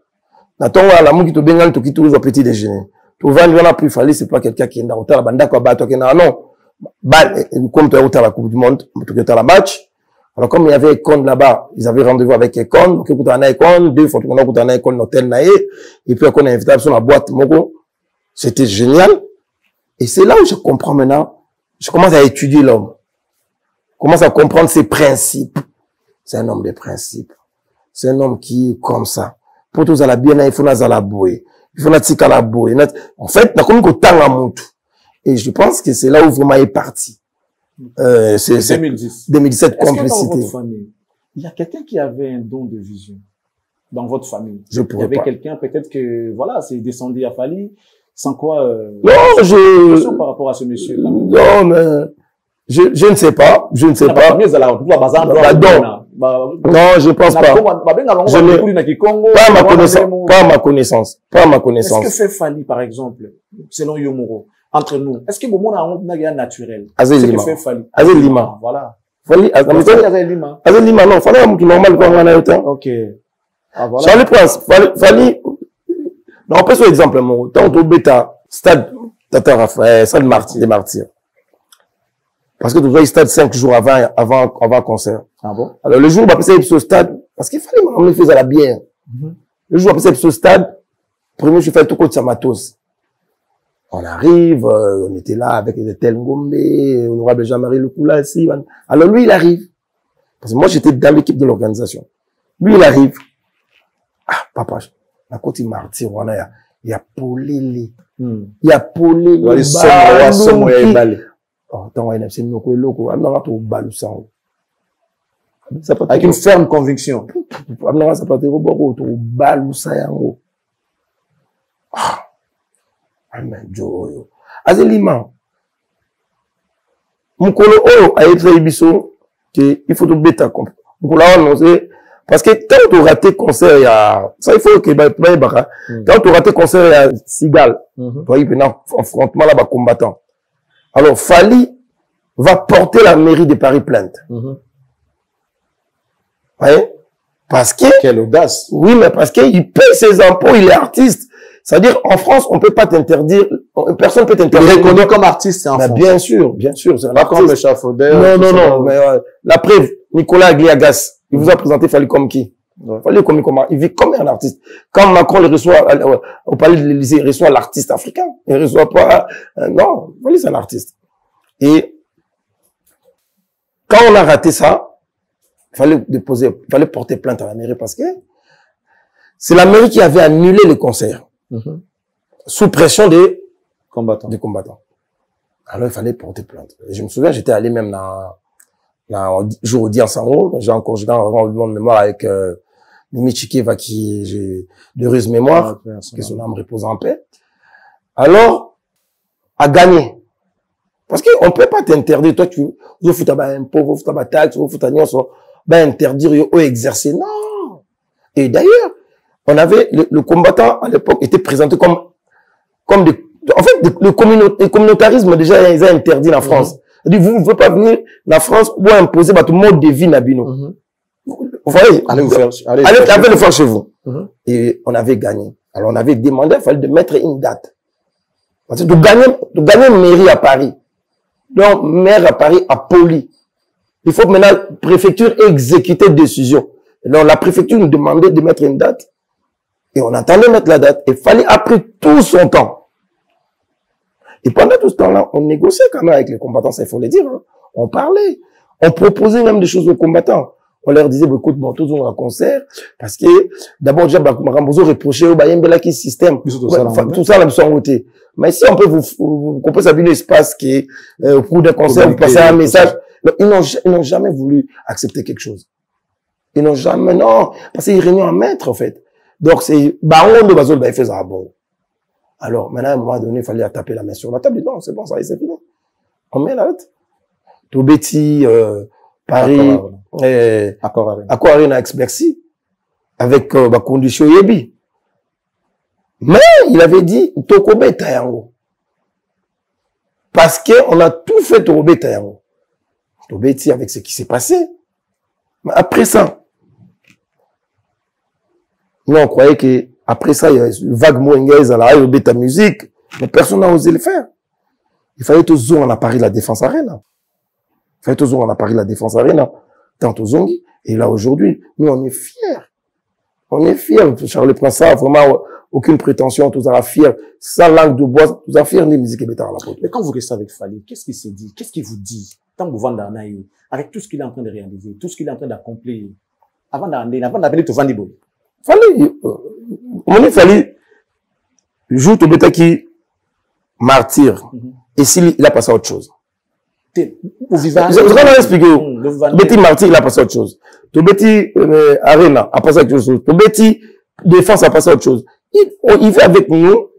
N'attends pas la mou qui te bengal, tu quittes toujours au petit déjeuner. Tu vas, il y en a plus fallu, c'est pas quelqu'un qui est dans l'hôtel, banda, quoi, bah, toi, qui est dans, non. Bah, comme tu es à la Coupe du Monde, tu es à la match. Alors, comme il y avait Econ là-bas, ils avaient rendez-vous avec Econ, donc, écoute, on a Econ, 2 fois, on a écouté un Econ, l'hôtel, naïe. Et puis, on a invité sur la boîte, Mogo. C'était génial. Et c'est là où je comprends maintenant. Je commence à étudier l'homme. Je commence à comprendre ses principes. C'est un homme de principes. C'est un homme qui est comme ça. Pour tous à la bien, il faut à la bouée. Il faut à la bouée. En fait, il y a comme autant à monter. Et je pense que c'est là où vraiment il est parti. C'est 2010. 2017, complicité. Est-ce que dans votre famille, il y a quelqu'un qui avait un don de vision? Dans votre famille? Je pourrais pas. Il y avait quelqu'un, peut-être que, voilà, c'est descendu à Fali. Sans quoi, non, par rapport à ce monsieur. Non, mais, je ne sais pas, je ne sais pas. Non, je pense pas. Pas ma connaissance. Est-ce que fait Fali, par exemple, selon Yomoro, entre nous, est-ce que Bomo a un naturel? Azel que fait Fali? Azel Lima. Voilà. Fali, Azel Lima. Azel Lima, non, Fali, un normal quand on a eu temps. Ok. Ah, voilà. Charles Prince, Fali, non, on peut sur exemple, mon tant au bêta, stade, Tata Raphaël, stade des martyrs. Parce que tu vois, stade 5 jours avant concert. Ah bon? Alors, le jour où on a passé ce stade, parce qu'il fallait m'emmener faire à la bière. Le jour où on a passé ce stade, premier, je fais tout côté de Samatos. On arrive, on était là avec les Tel Ngombe, honorable Jean-Marie Lecoula, ici. Alors, lui, il arrive. Parce que moi, j'étais dans l'équipe de l'organisation. Lui, il arrive. Ah, papa, la côté martyr, il y a Polélé. Il y a Polélé. Oh, tant on a c'est nous loko, on a tout balou sang. Avec une ferme conviction. Amna Zapatero boko to balu sayango. Ah. Amen Joe. Azelima. Mukolo oyo ayetra ibiso que il faut te bêta comme. Mukolo annoncer parce que quand tu raté concert il y a ça il faut que quand tu raté concert il y a Sigal. Toi il y a un affrontement là bas combattant. Alors Fally va porter la mairie de Paris plainte. Ouais. Parce que quelle audace. Oui, mais parce qu'il paye ses impôts, il est artiste. C'est-à-dire, en France, on peut pas t'interdire, personne peut t'interdire. Il est reconnu comme artiste, c'est en France. Bien sûr, c'est pas comme le chafaudeur. Non, mais la preuve, Nicolas Agliagas, il vous a présenté Fally comme qui? Fally comme comment? Il vit comme un artiste. Quand Macron le reçoit au palais de l'Élysée, il reçoit l'artiste africain. Il reçoit pas, non, Fally c'est un artiste. Et, quand on a raté ça, il fallait porter plainte à la mairie parce que c'est la mairie qui avait annulé le concert. Sous pression des combattants. Alors, il fallait porter plainte. Et je me souviens, j'étais allé même dans jour audience en haut. J'ai encore, de mémoire avec, Mimi Chikeva qui, j'ai d'heureuse mémoire, que son âme repose en paix. Alors, à gagner. Parce qu'on peut pas t'interdire, toi, tu fous ta impôt, tu fous ta taxe, tu fous ta nuance, interdire, ou exercer. Non! Et d'ailleurs, on avait, le combattant, à l'époque, était présenté comme des, en fait, le communautarisme, déjà, ils ont interdit la France. C'est-à-dire, vous ne pouvez pas venir, la France, pour imposer votre mode de vie, Nabino. Vous voyez? Allez le faire chez vous. Et on avait gagné. Alors, on avait demandé, il fallait de mettre une date. Parce que de gagner une mairie à Paris. Donc, maire à Paris a poli. Il faut que maintenant, la préfecture exécute décision. Donc, la préfecture nous demandait de mettre une date. Et on attendait mettre la date. Il fallait, après tout son temps. Et pendant tout ce temps-là, on négociait quand même avec les combattants, ça il faut le dire. Hein. On parlait. On proposait même des choses aux combattants. On leur disait, écoute, bon, tous on a un concert. Parce que, d'abord, déjà, Marambozo reprochait au Bayembelaki système. Tout ça, là, nous sommes votés. Mais si on peut qu'on peut s'habiller l'espace qui est, au cours d'un concert, vous passez un message. Ils n'ont jamais voulu accepter quelque chose. Ils n'ont jamais, non. Parce qu'ils réunion à mettre, en fait. Donc, c'est, baron de Bazol, il faisait bon. Alors, maintenant, à un moment donné, il fallait taper la main sur la table. Non, c'est bon, ça y est, c'est fini. On met la date. Tobeti, Paris, Accor Arena ex-Bercy, avec, condition Yebi. Mais, il avait dit, Tokobe Tayango. Parce que, on a tout fait Tokobe Tayango. Tobeti, avec ce qui s'est passé. Mais après ça, nous, on croyait que, après ça, il y a une vague moyengaise à la haie de ta musique, mais personne n'a osé le faire. Il fallait toujours en Paris la Défense Arena. Il fallait toujours en Paris la Défense Arena. Tant aux Zongi. Et là, aujourd'hui, nous, on est fiers. On est fiers. Charles Prince, ça, vraiment, aucune prétention, tous à fiers. Sans langue de bois, tous à fiers, les musiques et à la porte. Mais quand vous restez avec Fally, qu'est-ce qu'il s'est dit? Qu'est-ce qu'il vous dit? Tant que vous vendez un aïe, avec tout ce qu'il est en train de réaliser, tout ce qu'il est en train d'accomplir, avant d'appeler tout Vandibo. Fally, il fallait, joue au bêta qui martyr. Et s'il a passé à autre chose. Je vais expliquer. Betty martyr, il a passé à autre chose. Betty Arena a passé à autre chose. Betty Défense a passé à autre chose. Il vit avec nous,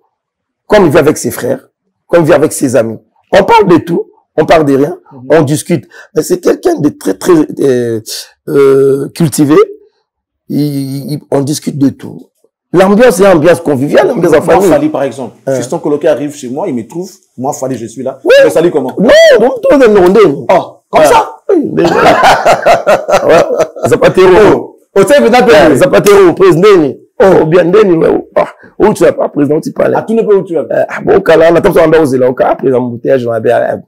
comme il vit avec ses frères, comme il vit avec ses amis. On parle de tout, on parle de rien, on discute. Mais c'est quelqu'un de très, très cultivé. On discute de tout. L'ambiance est ambiance conviviale, l'ambiance en famille. Moi, Fally, par exemple. Fiston Coloqué arrive chez moi, il me trouve. Moi, Fally, je suis là. Oui. Mais Fally, comment? Non, tout le monde. Oh, comme ça? Oui, déjà. Zapatero. Au sein de Zapatero, président. Oh, bien, où tu vas pas, président, tu parles. À tout le pays où tu vas. Bon, on attend ça en bas aux îles. Après, l'embouteillage, on a bien.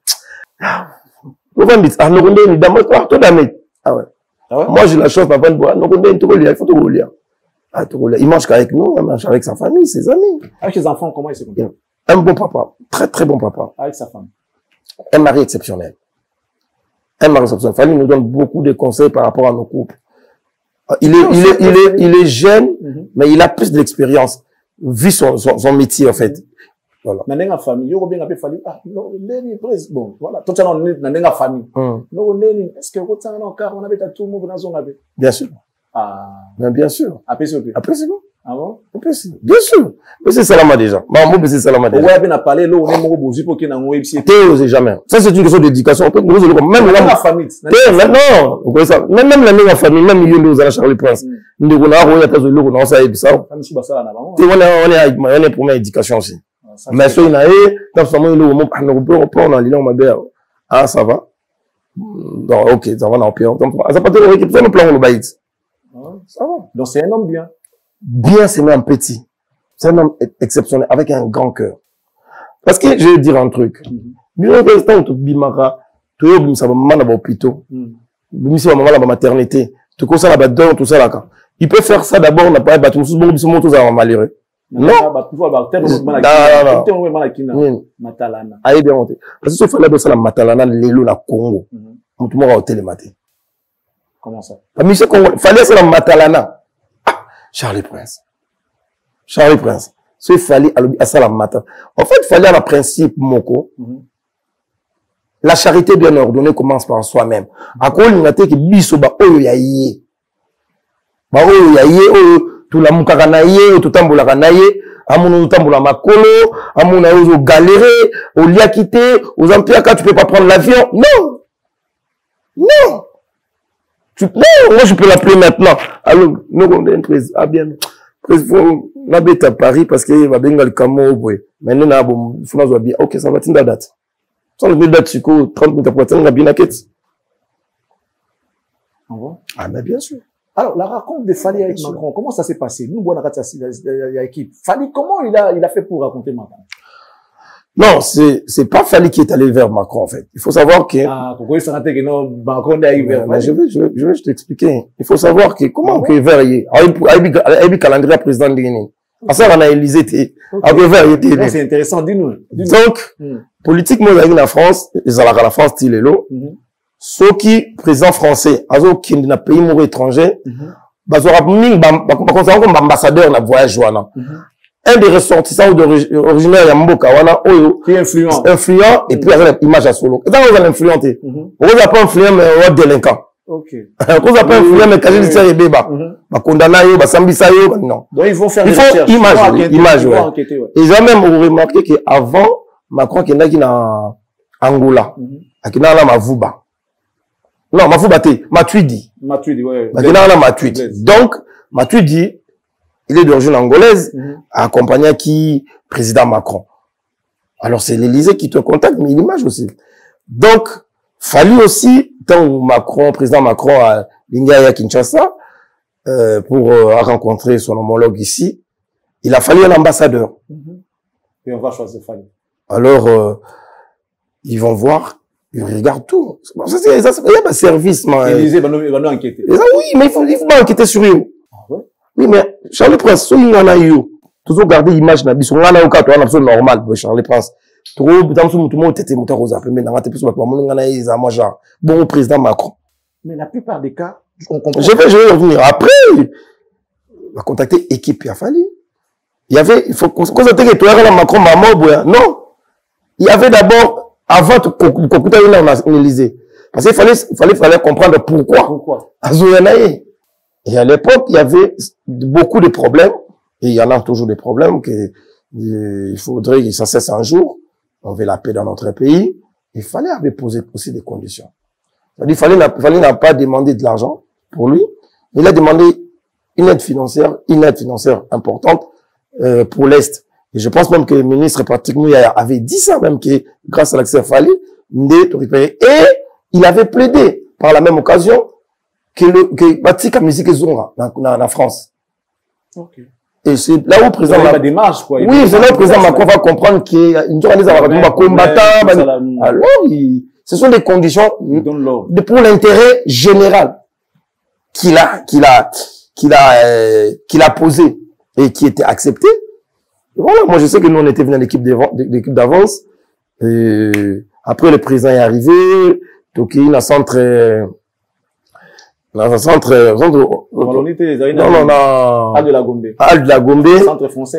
Vous voyez, à Nogondé, d'abord, tout d'année. Ah ouais. Moi, j'ai la chance, papa, de boire. Nogondé, tout le monde, il faut tout le monde. Il mange qu'avec nous, il mange avec sa famille, ses amis. Avec ses enfants, comment il se comporte? Un bon papa. Très, très bon papa. Avec sa femme. Un mari exceptionnel. Un mari exceptionnel. Fally nous donne beaucoup de conseils par rapport à nos couples. Il est jeune, mais il a plus d'expérience, vu son métier, en fait. Voilà. Nanenga famille, yo bien appelé famille. Ah, non, neni pres. Bon, voilà. Tout ça nanenga famille. Non, neni, est-ce que vous avez encore on avait tout le monde dans son abbé? Bien sûr. Ah. Mais bien sûr. Après c'est bon. Ah bon? Après c'est. Bien sûr. Mais c'est Salama déjà. Maman, c'est Salama déjà. Ouais, bien à parler là, on est mort bozu pour qu'il n'en ait pas. T'es jamais. Ça c'est une question d'éducation. Même la famille. Maintenant, vous voyez ça. Même la famille, même il y a des Charles Prince. Nous on a roulé à tazou, on a ça et ça. On est pour ma éducation aussi. Mais ça il a dans ce moment on a l'île on m'a dit ah ça va. Donc OK, ça va dans pire. Ça pas de équipe, ça nous plan le baït. Ça va. Donc c'est un homme bien. Bien, c'est même petit. C'est un homme exceptionnel, avec un grand cœur. Parce que, je vais dire un truc. Bien, quand tu bimara, tu es obligé de maman dans l'hôpital. Tu es maman dans la maternité. Tu connais la badon, tout ça là. Il peut faire ça d'abord, on n'a pas battu, tout ça malheureux. Non. Matalana. Aïe, bien monté. Parce que ce fallait de ça, la Matalana, l'élo, la Congo. On te m'a au télématé. Comment ça? Il fallait ça, la Matalana. Charlie Prince. Il fallait à ça la matin. En fait, il fallait à la principe, Moko. La charité bien ordonnée commence par soi-même. À quoi il y a qui biso ba oyo yaye. Ba oyo yaye, tout la mukakanaye, tout tamboulakanaye, amono tamboula makolo, amono ozo galérer, au liakité, aux ampiaka, tu peux pas prendre l'avion. Non! Non! Non, moi je peux l'appeler maintenant. Alors, nous on est président. Ah bien, président, on habite à Paris parce qu'il va bien le camo. Maintenant, on a bon, il faut nous bien. Ok, ça va tenir la date. Ça va tenir la date, tu sais, 30 minutes après, on a bien la quête. Ah, mais bien sûr. Alors, la raconte de Fally avec Macron, comment ça s'est passé? Nous, bon, on a l'équipe. Fally, comment il a fait pour raconter Macron? Non, c'est pas Fally qui est allé vers Macron, en fait. Il faut savoir que... Ah, pourquoi il s'en que non, Macron est allé vers Fally? Je vais t'expliquer. Il faut savoir que, comment que vers il calendrier président de Guinée. À ça, on a Élysée, c'est intéressant, dis-nous. Donc, politiquement, dans la France, ils ont la France, il est là. Ceux qui, président français, ceux qui sont dans pays mort étranger, ambassadeur dans le voyage, un des ressortissants originaires de Mboka, qui est influent, et puis avec l'image à solo. Et dans vous allez influenter. On va pas influent, mais on va délinquant. Ok. On va pas influent, mais quand je dis et béba. Condamna yo, sambisa yo, non. Donc ils vont faire des recherches. Image, ouais. Et ils ont même remarqué qu'avant, Macron qui est dans Angola, qui est dans Mavuba. Non, Mavuba t'es, Matuidi. Matuidi, ouais. Qui est dans Matuidi. Donc, Matuidi, il est d'origine angolaise, accompagné qui président Macron. Alors c'est l'Élysée qui te contacte, mais l'image aussi. Donc, fallu aussi, tant Macron, président Macron à Lingaya Kinshasa, pour rencontrer son homologue ici, il a fallu un ambassadeur. Et on va choisir Fally. Alors, ils vont voir, ils regardent tout. Ça, il y a un service, L'Élysée va nous enquêter. Oui, mais il faut pas enquêter sur eux. Oui, mais Charles Prince, si on a eu, toujours garder l'image n'a on a eu cas, toi, on a absolument normal, Charles Prince. Trop, dans ce moment, t'étais monté aux appels, mais dans la télé, on a eu, moi, genre, bon, président Macron. Mais la plupart des cas, on comprend. Je vais revenir. Après, on a contacté équipe, il a fallu. Il y avait, il faut constater que toi, Macron, maman, non. Il y avait d'abord, avant qu'on Élysée. Parce qu'il fallait comprendre pourquoi. Et à l'époque, il y avait beaucoup de problèmes, et il y en a toujours des problèmes, il faudrait que ça cesse un jour. On veut la paix dans notre pays. Il fallait poser aussi des conditions. Il fallait n'a pas demandé de l'argent pour lui. Il a demandé une aide financière importante, pour l'Est. Et je pense même que le ministre pratiquement avait dit ça même, que grâce à l'accès Fally, et il avait plaidé par la même occasion que Batika musique Zonga dans France. Ok. Et c'est là où le président Macron, oui, c'est là où le président Macron va comprendre qu'il y a une journée combattant. Alors, ce sont des conditions pour l'intérêt général qu'il a posé et qui était accepté. Et voilà, moi je sais que nous on était venus à l'équipe d'avance. Après le président est arrivé, donc il y a un centre Al de la Gombe.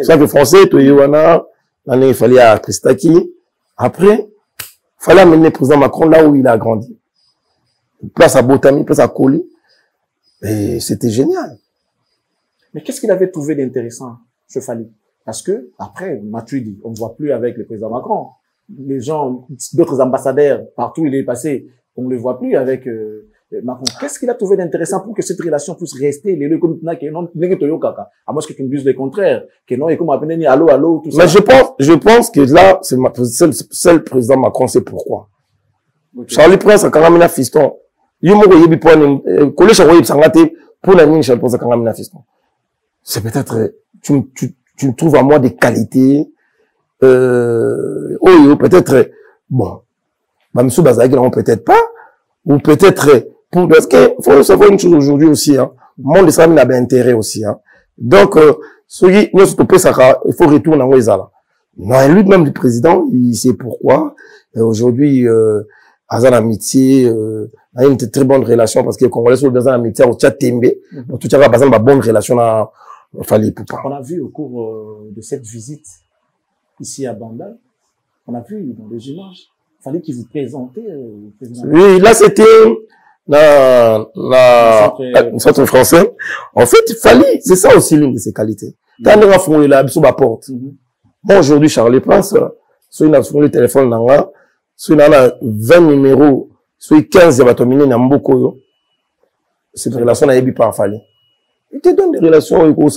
Centre français, Toyoana, L'année, il fallait à Christaki. Après, il fallait amener le président Macron là où il a grandi. Place à Botami, place à Koli. Et c'était génial. Mais qu'est-ce qu'il avait trouvé d'intéressant, ce Fally? Parce que, après, Matuidi, on ne voit plus avec le président Macron. Les gens, d'autres ambassadeurs, partout où il est passé, on ne le voit plus avec Macron. Qu'est-ce qu'il a trouvé d'intéressant pour que cette relation puisse rester, les deux comme à moins que tu me dises le contraire, que non, et comme appeler allô, allô, tout ça. Mais je pense que là, c'est le président Macron, c'est pourquoi. Okay. Charlie Prince, quand même, fiston. C'est peut-être, tu me trouves à moi des qualités, peut-être, bon, monsieur Bazaki, non, peut-être pas, ou peut-être, parce que, faut savoir une chose aujourd'hui aussi, hein, le monde de ça, il a bien intérêt aussi, hein. Donc, il faut retourner en Ouezala. Non, lui-même, le président, il sait pourquoi, aujourd'hui, Azan Amitié, a une très bonne relation parce que les Congolais sont dans un amitié au Tchatembe. Donc, tout ça va bonne relation à Fally Ipupa. On a vu au cours de cette visite ici à Banda, on a vu dans les images, Fally qui vous présentait le président. Oui, là c'était le centre français. En fait, Fally, c'est ça aussi l'une de ses qualités. T'as un enfant là, sous ma porte. Moi aujourd'hui, Charlie Prince, sur une le téléphone là, sur une 20 numéros. Soit 15 va terminer dans Mbokoyo. Cette relation n'a pas Fally. Il te donne des relations, il faut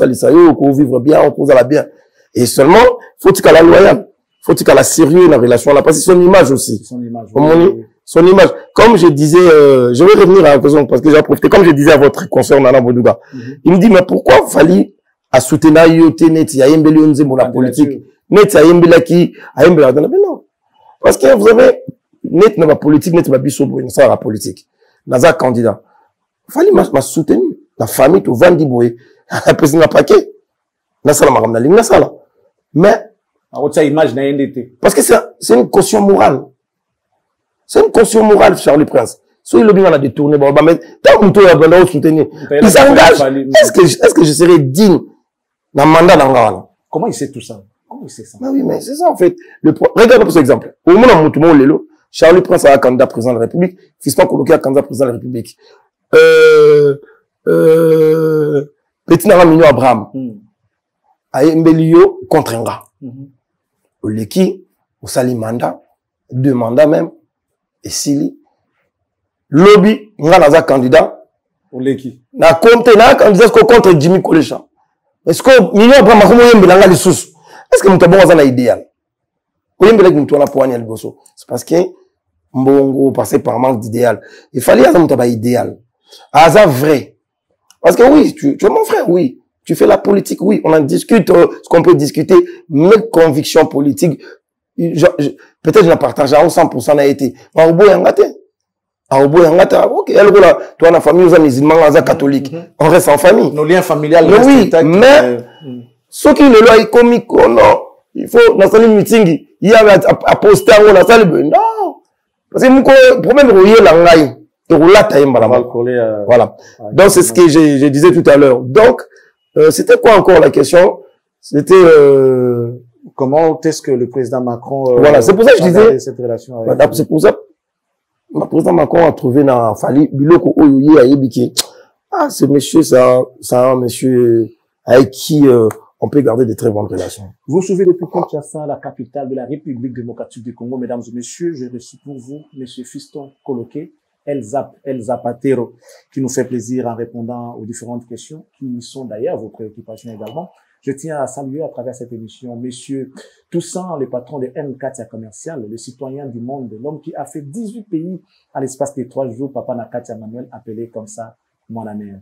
vivre bien, on cause la bien. Et seulement, faut-il qu'à la loyale, faut-il qu'à la sérieux, la relation, là, parce que son image aussi. Son image. Son image. Comme je disais, je vais revenir à la question, parce que j'ai profité, comme je disais à votre consoeur Nana Bodouga. Il me dit, mais pourquoi Fally a soutenu Yote Net, il y a un bel la politique. Net, il y a un bel qui, mais non. Parce que vous avez, net n'a pas politique, net n'a pas bisobo, ça la politique. Naza candidat. Fally m'a soutenu. La famille, tout vend d'iboué. La président n'a pas qu'é. N'a ça la maram na ligne, n'a ça là. Mais. Image n'a NDT. Parce que c'est une caution morale. C'est une caution morale, Charlie Prince. Soit il a détourné, bon, mais, tant que tu as soutenir. Il s'engage. Est-ce que je serais digne d'un mandat d'Angala? Comment il sait tout ça? Comment il sait ça? Mais oui, mais c'est ça, en fait. Regarde pour cet exemple. Au moment où Moutoumou Lelo, Charlie Prince a un candidat président de la République, Fiston Koloké a candidat président de la République. Petit Nara Mignon Abraham, a Mbelio contre un gars. Au Leki, au Sali mandat, 2 mandats même, et Sili. Lobby, nga naza candidat. Au Leki. Na compte, na candidat contre Jimmy Kolecha. Est-ce que Mignon Abraham a comment yembelanga les sous? Est-ce que Moutabon a un idéal? C'est parce que Mbongo passait par manque d'idéal. Il fallait avoir un idéal. Asa vrai. Parce que oui, tu es mon frère, oui. Tu fais la politique, oui. On en discute, ce qu'on peut discuter. Mes convictions politiques, peut-être je la partage à 100% n'a été. Ok, elle là, toi, la famille, on musulmans, catholique. On reste en famille. Nos liens familiales, oui, mais, ceux qui le loi est comique, non. Il faut, dans ce meeting, il y a à poster en la salle, non. Parce que, le problème, c'est voilà. Donc, c'est ce que je disais tout à l'heure. Donc, c'était quoi encore la question? C'était, comment est-ce que le président Macron, voilà, c'est pour ça que je disais, cette relation avec c'est pour ça, le président Macron a trouvé dans Fally, Biloko Oyoye à Yébiki. Ah, ce monsieur, c'est un monsieur avec qui, on peut garder de très bonnes relations. Vous vous souvenez depuis Kinshasa, la capitale de la République démocratique du Congo, mesdames et messieurs, j'ai reçu pour vous, monsieur Fiston Koloké, El Zapatero, qui nous fait plaisir en répondant aux différentes questions, qui sont d'ailleurs vos préoccupations également. Je tiens à saluer à travers cette émission, monsieur Toussaint, le patron de M4 Commercial, le citoyen du monde, l'homme qui a fait 18 pays à l'espace de 3 jours, Papa Nakatia Manuel, appelé comme ça, moi la mère.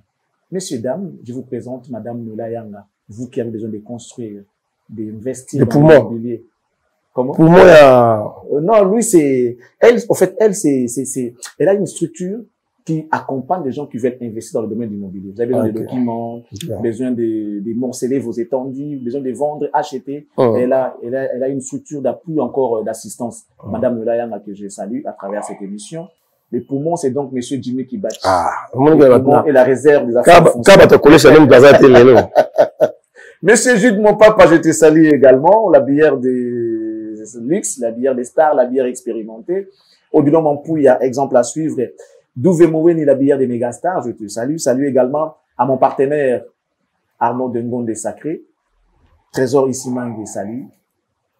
Messieurs, dames, je vous présente madame Nola Yanga. Vous qui avez besoin de construire, d'investir dans l'immobilier. Comment? Pour moi, non, lui, c'est, elle, en fait, elle, elle a une structure qui accompagne les gens qui veulent investir dans le domaine de l'immobilier. Vous avez besoin de documents, besoin de morceler vos étendues, besoin de vendre, acheter. Elle a une structure d'appui encore d'assistance. Madame Nolayanga, que je salue à travers cette émission. Les poumons, c'est donc monsieur Jimmy Kibachi. Ah, et la réserve des affaires foncières. Monsieur Jude, mon papa, je te salue également. La bière des luxe, la bière des stars, la bière expérimentée. Odilon Mampou, il y a exemple à suivre. Douvé Moweni, la bière des mégastars, je te salue. Salut également à mon partenaire Arnaud Dengon des Sacrés. Trésor Issimang des Salut.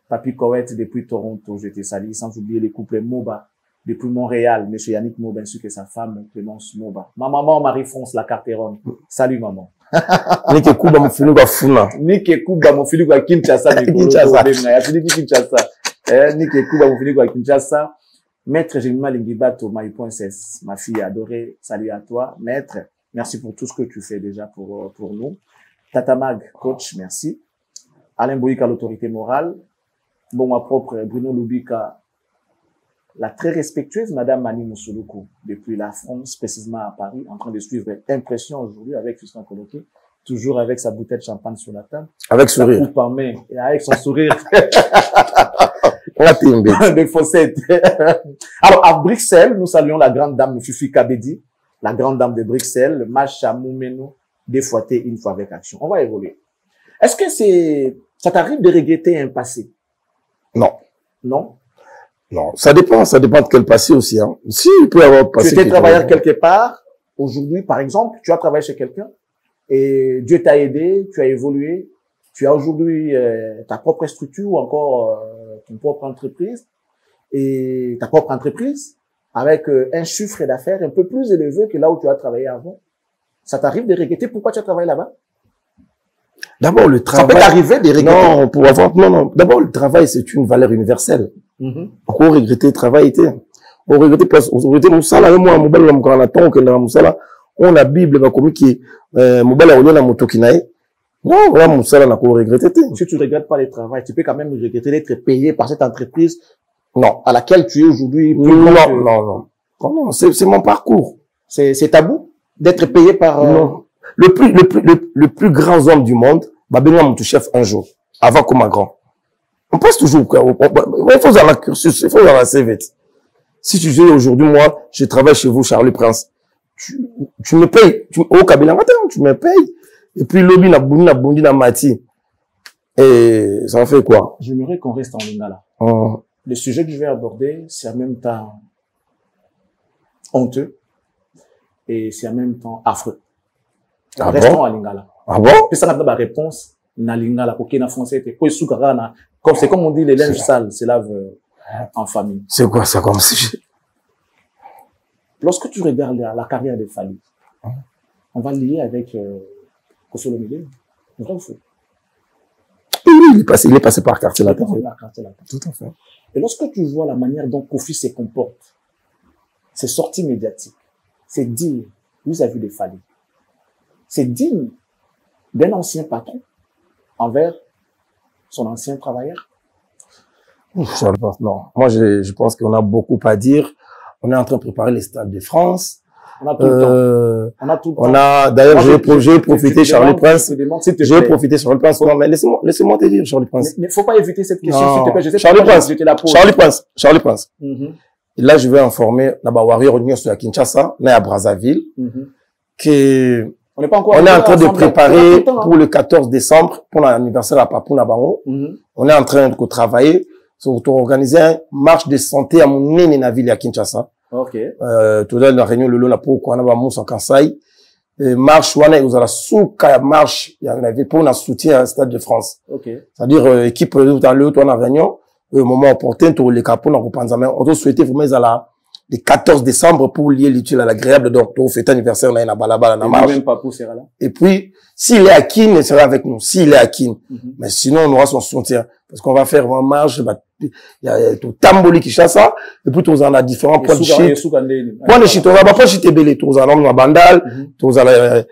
Papi Kowet depuis Toronto, je te salue. Sans oublier les couples Moba depuis Montréal. Monsieur Yannick Moba ainsi que sa femme Clémence Moba. Ma maman Marie-France la Carteronne. Salut maman. Nike Kuba Mufuluga Funa. Nike Kuba Mufuluga Kinshasa. Kinshasa. Nike Kuba Mufuluga Kinshasa. Maître Jemima Lingibato, Maï.16, ma fille adorée, salut à toi. Maître, merci pour tout ce que tu fais déjà pour nous. Tata Mag, coach, merci. Alain Bouyka, l'autorité morale. Bon, ma propre Bruno Lubika, la très respectueuse Madame Mani Moussouloukou, depuis la France, précisément à Paris, en train de suivre Impression aujourd'hui avec Fiston Koloké, toujours avec sa bouteille de champagne sur la table. Avec sourire. Coupe en main, et avec son sourire. De Fossette. Alors, à Bruxelles, nous saluons la grande dame Fifi Kabedi, la grande dame de Bruxelles, Macha Moumeno, défouetté une fois avec action. On va évoluer. Est-ce que ça t'arrive de regretter un passé? Non. Non? Non. Ça dépend de quel passé aussi, hein. Si, il peut y avoir passé. Tu étais travailleur quelque part. Aujourd'hui, par exemple, tu as travaillé chez quelqu'un et Dieu t'a aidé, tu as évolué. Tu as aujourd'hui ta propre structure ou encore ton propre entreprise et ta propre entreprise avec un chiffre d'affaires un peu plus élevé que là où tu as travaillé avant. Ça t'arrive de regretter pourquoi tu as travaillé là-bas? D'abord, le travail. Ça peut t'arriver de regretter. Non. D'abord, le travail, c'est une valeur universelle. Pourquoi regretter le travail était? On regrettait parce qu'on regrettait Moussala, moi, Moussala, Moussala, on a Bible, ma commis qui, Moussala, on a Motokinae. Non, voilà, Moussala n'a pas regretté. Si tu ne regrettes pas le travail, tu peux quand même regretter d'être payé par cette entreprise, non, à laquelle tu es aujourd'hui. Non, c'est mon parcours. C'est tabou d'être payé par, non. Le plus grand homme du monde, va bénir mon chef un jour, avant comme un grand. On passe toujours, il faut dans la cursus, il faut dans la CV. Si tu dis aujourd'hui, moi, je travaille chez vous, Charlie Prince, tu me payes, au cabinet matin, tu me payes. Et puis, lobby na bondi na mati. Et ça fait quoi? J'aimerais qu'on reste en lingala. Le sujet que je vais aborder, c'est en même temps honteux et c'est en même temps affreux. Ah restons à lingala. Ah bon? Puis ça n'a pas de réponse. Na lingala, ok, na français, c'est comme on dit, les linges sales se lavent en famille. C'est quoi ça comme sujet? Lorsque tu regardes la carrière de Fally, on va lier avec Kosolo Mile. Vrai ou faux? Oui, il est passé par Quartier Latin. Tout à fait. Et lorsque tu vois la manière dont Kofi se comporte, ses sorties médiatiques, c'est digne vis-à-vis de Fally. C'est digne d'un ancien patron envers son ancien travailleur. Je pense, non. Moi, je pense qu'on a beaucoup à dire. On est en train de préparer les stades de France. On a tout le temps. On a tout le temps. D'ailleurs, j'ai profité, Charlie Prince. J'ai profité, Charlie Prince. Non, mais laissez-moi te dire, Charlie Prince. Il ne faut pas éviter cette question, s'il te plaît. Je sais Charlie Prince. Et là, je vais informer, là-bas, Warrior Union sur la Kinshasa, là, à Brazzaville, que on est en train de préparer pour le 14 décembre, pour l'anniversaire à Papou Nabango. On est en train de travailler sur organiser une marche de santé à mon nez na ville à Kinshasa. Ok. Tout à l'heure, la réunion, le lot, la peau, qu'on a mousse en Kansai. Marche, wana, vous avez souka marche, il y en avait pour un soutien à Stade de France. Ok. C'est-à-dire, équipe, dans le tout, on a réunion, moment opportun, pour les capons, on a on doit souhaiter, vous mettre à la, le 14 décembre pour lier l'utile à l'agréable, donc, pour fêter anniversaire, là, na balabala, na marche. Et puis, s'il est à Kin, il sera avec nous. S'il est à Kin. Mais sinon, on aura son soutien. Parce qu'on va faire une marche, il y a tout Tamboli qui chasse ça, et puis, on a différents points de shit. Point de shit, on va pas shit belé, on a la bandale, on a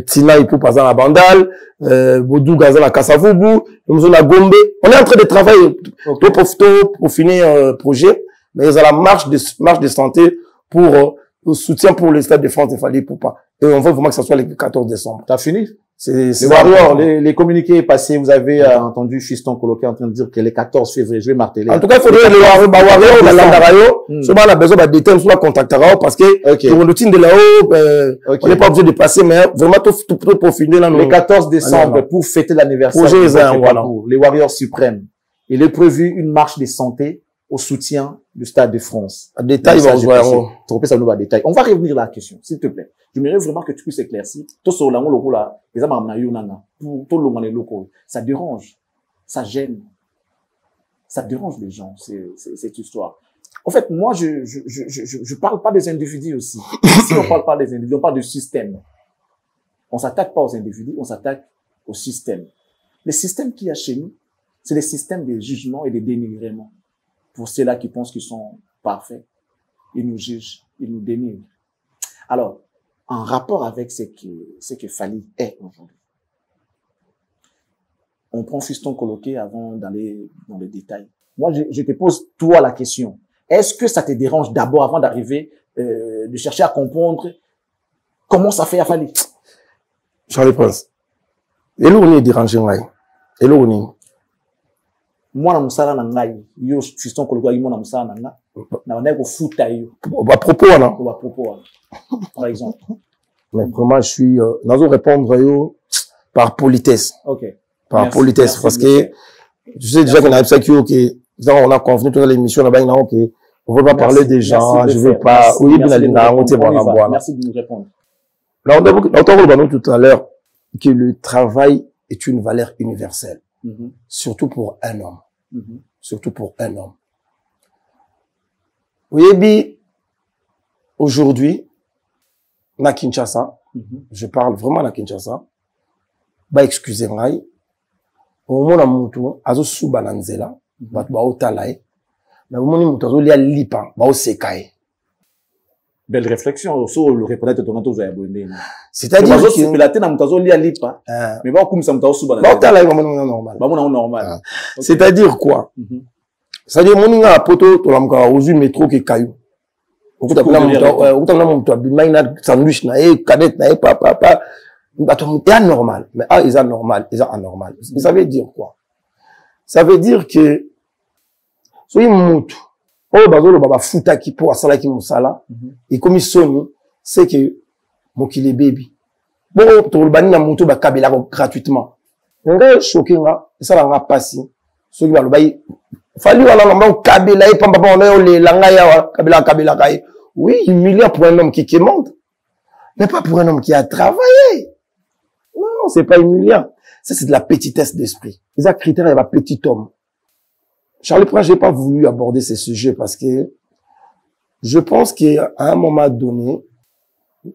Tina et pour passer la bandale, Bodou Gaza la Kassavubu, on a Gombe. On est en train de travailler pour finir projet, mais il y a la marche de santé pour le soutien pour les stades de France, il fallait pour pas. Et on veut vraiment que ça soit le 14 décembre. T'as fini? Les Warriors, les communiqués passés, vous avez entendu Fiston Coloqué en train de dire que les 14 février, je vais marteler. En tout cas, il faudrait les Warriors, on va la besoin de détails, soit contactera, parce que pour le team de là-haut, on n'est pas obligé de passer, mais vraiment tout profiler là. Le 14 décembre, pour fêter l'anniversaire les Warriors suprêmes, il est prévu une marche de santé au soutien du Stade de France. À détail, on va détail. On va revenir à la question, s'il te plaît. J'aimerais vraiment que tu puisses éclaircir. Ça dérange, ça gêne, ça dérange les gens, cette histoire. En fait, moi, je parle pas des individus aussi. Si on parle pas des individus, on parle du système. On s'attaque pas aux individus, on s'attaque au système. Le système qu'il y a chez nous, c'est le système de jugement et de dénigrement. Pour ceux-là qui pensent qu'ils sont parfaits, ils nous jugent, ils nous dénigrent. Alors, en rapport avec ce que Fally est aujourd'hui, on prend Fiston Coloqué avant d'aller dans les détails. Moi, je te pose toi la question. Est-ce que ça te dérange d'abord, avant d'arriver, de chercher à comprendre comment ça fait à Fally? Charles Prince. Et là, on est dérangé, et là, on est. Moi, na musala na ngai, yo Fiston Coloqué, moi na musala na ngai, na ngai ko futa yo. À propos, là. À propos, par exemple. Mais vraiment, je suis, nous répondre yo par politesse. Ok. Par merci, politesse, merci, parce que je sais déjà qu'on a ça qui on a convenu toute l'émission là-bas, que on veut pas parler des gens, je veux pas. Oui, merci de nous répondre. Là, on a dit tout à l'heure que le travail est une valeur universelle. Surtout pour un homme. Surtout pour un homme. Oui, aujourd'hui, na Kinshasa, je parle vraiment na Kinshasa, bah, excusez-moi, au moment où mutu, azo suba na nzela, ba otalae, mais au moment où mutu azo lia lipa, ba osekae. Belle réflexion, sur le répondre de ton entourage. C'est-à-dire que la tête n'a pas lia lipa, mais ba comme ça mutu suba na otalae, ba mona normal. Ba mona normal. C'est-à-dire quoi? C'est-à-dire moninga poto to la muka ozu métro ke kayu. Okuta kuna mutu abimina sandwich na cadet na papa. C'est anormal. Mais ils sont anormal, ils sont anormal. Mais ça veut dire quoi? Ça veut dire que, so mutu, bazolo baba futa ki po asala ki musala, et comme ils sont, c'est que, mokile baby. Bon, to le bani na mutu ba kabela gratuitement. Nga choqué nga, ça la nga passi. So ki ba lo bayi, Fally wala ngamba kabela et pamba on a le langa ya kabela kai. Oui, humiliant pour un homme qui monte, mais pas pour un homme qui a travaillé. Non, c'est pas humiliant. Ça, c'est de la petitesse d'esprit. Les critères, il y a un petit homme. Charles Prince, j'ai pas voulu aborder ces sujets parce que je pense qu'à un moment donné,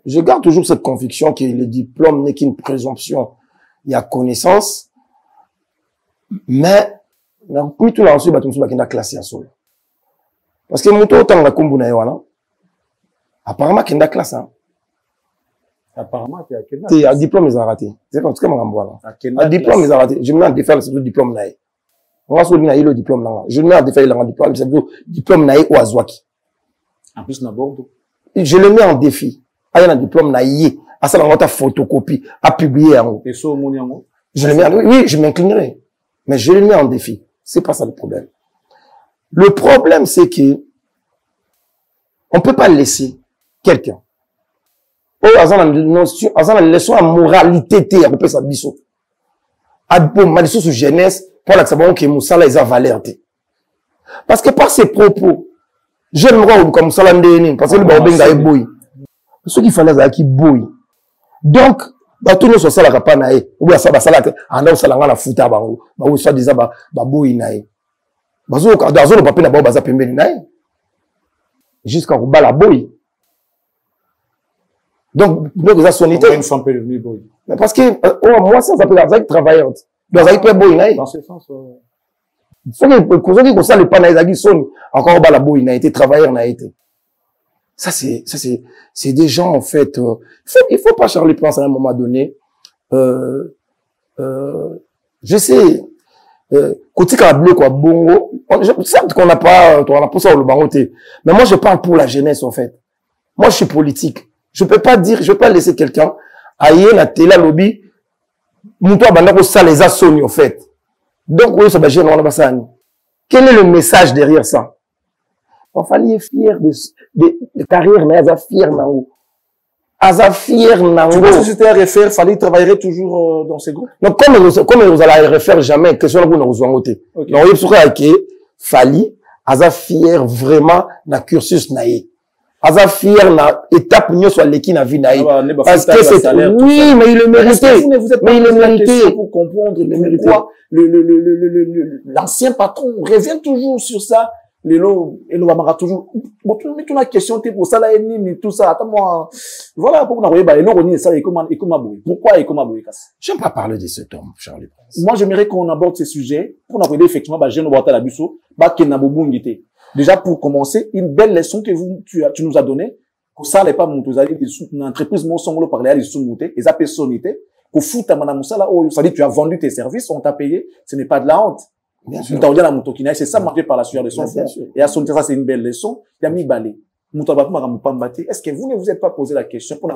je garde toujours cette conviction que le diplôme n'est qu'une présomption. Il y a connaissance, mais, puis tout là, ensuite, il y a classe à sol. Parce que mon autant la combo na yoana, apparemment, qu'il y a classe, hein. Apparemment, il y a quel âge? Un diplôme, ils ont raté. C'est comme ça, un diplôme, ils ont raté. Je me mets à défaire le diplôme, là. On va se dire, le diplôme, là. Je me mets à défaire le diplôme, c'est le diplôme, là, ou à Zouaki. En plus, na Bordeaux. Je le mets en défi. Ah, il y a un diplôme, là, à ça, on va photocopie, à publier, en haut. Et ça, au je le mets, oui, je m'inclinerai. Mais je le mets en défi. C'est pas ça le problème. Le problème, c'est que, on peut pas laisser quelqu'un. Oh, azana notion, azana leçon à moralité té, à peu près ça biso. Adbo, maliso sur jeunesse, pour la savoir que Moussala est à valeur té. Parce que par ses propos, j'aimerais comme Moussala ndéni, parce que le baobenga est boy. Ce qu'il fallait, c'est qu'il boy. Donc, bah, tout le monde soit la capanae, ou bien ça, bah, ça la, en a, ça la, la fouta, bah, ou soit déjà, bah, boy, nae. Bah, zo, dans le papier, là-bas, bah, ça peut me nae. Jusqu'à où, bah, la boy. Donc, ça sonité. Mais parce que, moi, ça s'appelle la zaïk travaillante. La zaïk peut boy, nae. Dans ce sens, il faut que ça, le pana, ils son, encore, bah, la boy, n'a été travailleur, n'a été. Ça, c'est des gens, en fait, il faut pas Charles Prince à un moment donné, je sais, côté bleu, quoi, bongo, certes qu'on n'a pas, on a pas ça au bangoté, mais moi, je parle pour la jeunesse, en fait. Moi, je suis politique. Je peux pas laisser quelqu'un, ailleurs, la télé, lobby, Moutou Abandako, ça les a sonnés, en fait. Donc, oui, ça va gérer, quel est le message derrière ça? Il fallait être fier de carrière, mais Aza fier Nango. Aza fier Nango. Tu penses que c'était à refaire, fallait travailler toujours dans ces groupes? Donc, comme vous allez refaire jamais, question là, vous n'avez pas côté. Donc, il faut que fallait, Aza fier vraiment na cursus naïe. Aza fier na étape mieux soit l'équipe na vie naïe. Parce que c'est, oui, mais il le méritait. Mais il le méritait. Pour comprendre pourquoi l'ancien patron revient toujours sur ça. Les lots, et nous va toujours, bon, tu mets la question, t'es pour ça, là, et tout ça, attends, moi, voilà, pourquoi on a bah, et l'on renie ça, et comment bouille. Pourquoi et comment bouille, j'aime pas parler de cet homme, Charlie Prince. Moi, j'aimerais qu'on aborde ces sujets, pour nous aider, effectivement, bah, j'ai nos boîtes à la busso, bah, qu'il n'a pas ngité. Déjà, pour commencer, une belle leçon que tu nous as donnée, que ça, n'est pas mon, une entreprise, mon son, parler à les sous-moutés, les appelsonités, qu'au foot, à madame Moussa, là, oh, ça dit, tu as vendu tes services, on t'a payé, ce n'est pas de la honte. Bien sûr. C'est ça marqué par la sueur de son front. Et à son ça, c'est une belle leçon. Il y a mis balé. Est-ce que vous ne vous êtes pas posé la question pour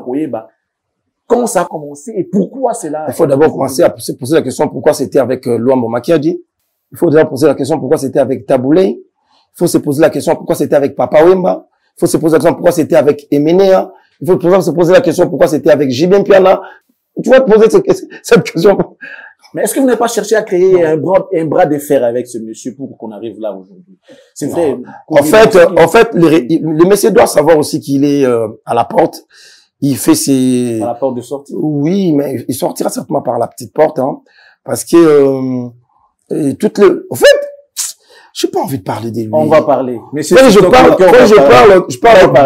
comment ça a commencé et pourquoi c'est là? Il faut d'abord commencer à se poser la question pourquoi c'était avec Luambo Makiadi. Il faut d'abord poser la question pourquoi c'était avec Taboulé. Il faut se poser la question pourquoi c'était avec Papa Wemba. Il faut se poser la question pourquoi c'était avec Emenea. Il faut se poser la question pourquoi c'était avec Jibem Piana. Tu vas te poser cette question. Mais est-ce que vous n'avez pas cherché à créer un bras de fer avec ce monsieur pour qu'on arrive là aujourd'hui? C'est vrai. En fait, le monsieur doit savoir aussi qu'il est à la porte. Il fait ses... À la porte de sortie. Oui, mais il sortira certainement par la petite porte, hein, parce que en fait, j'ai pas envie de parler de lui. On va parler. Mais je parle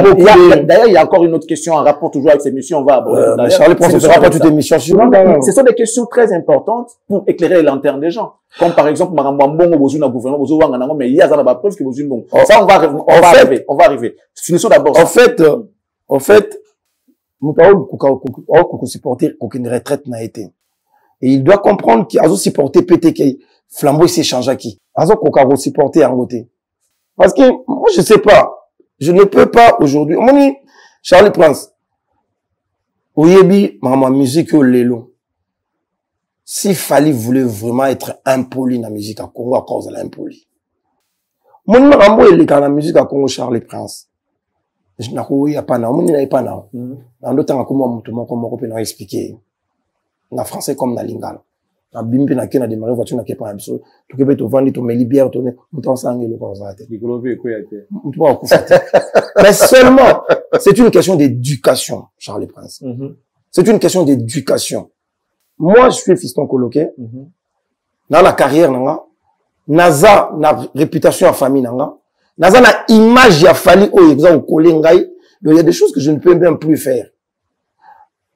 beaucoup. D'ailleurs, il y a encore une autre question en rapport toujours avec ces missions. On va aborder. Charles, on ne fera pas toutes les missions sur lui. Ce sont des questions très importantes pour éclairer les lanternes des gens. Comme par exemple, Marambambongo, Bozuna, gouvernement, mais il y a la preuve que Bozuna, bon. Ça, on va arriver. Finissons d'abord. En fait, nous parlons qu'on supporter qu'aucune retraite n'a été. Et il doit comprendre qu'il a supporté PTK. Flambeau s'est changé à qui? Azo Kokaro supporter en côté. Parce que, moi, je sais pas. Je ne peux pas aujourd'hui. On dit, Charlie Prince. Oyebi, ma musique au Lélo. Si Fali voulait vraiment être impoli dans la musique à Congo, à cause de l'impoli. Mon Marambo, il est dans la musique à Congo, Charlie Prince. Je n'ai pas na, mon n'a pas na. Dans d'autres temps, comment on peut expliquer. En français comme dans lingala. Na bimbi na kena démarrer voiture na kepa biso to kebe to vendre to meli bière to ne mutan sangue le konzate bigolobe ko yate mutu ba kufata. Mais seulement c'est une question d'éducation, Charlie Prince. C'est une question d'éducation. Moi je suis fiston coloqué dans la carrière nanga naza na réputation en famille nanga naza na image ya fali o yeza ko ngai. Il y a des choses que je ne peux même plus faire.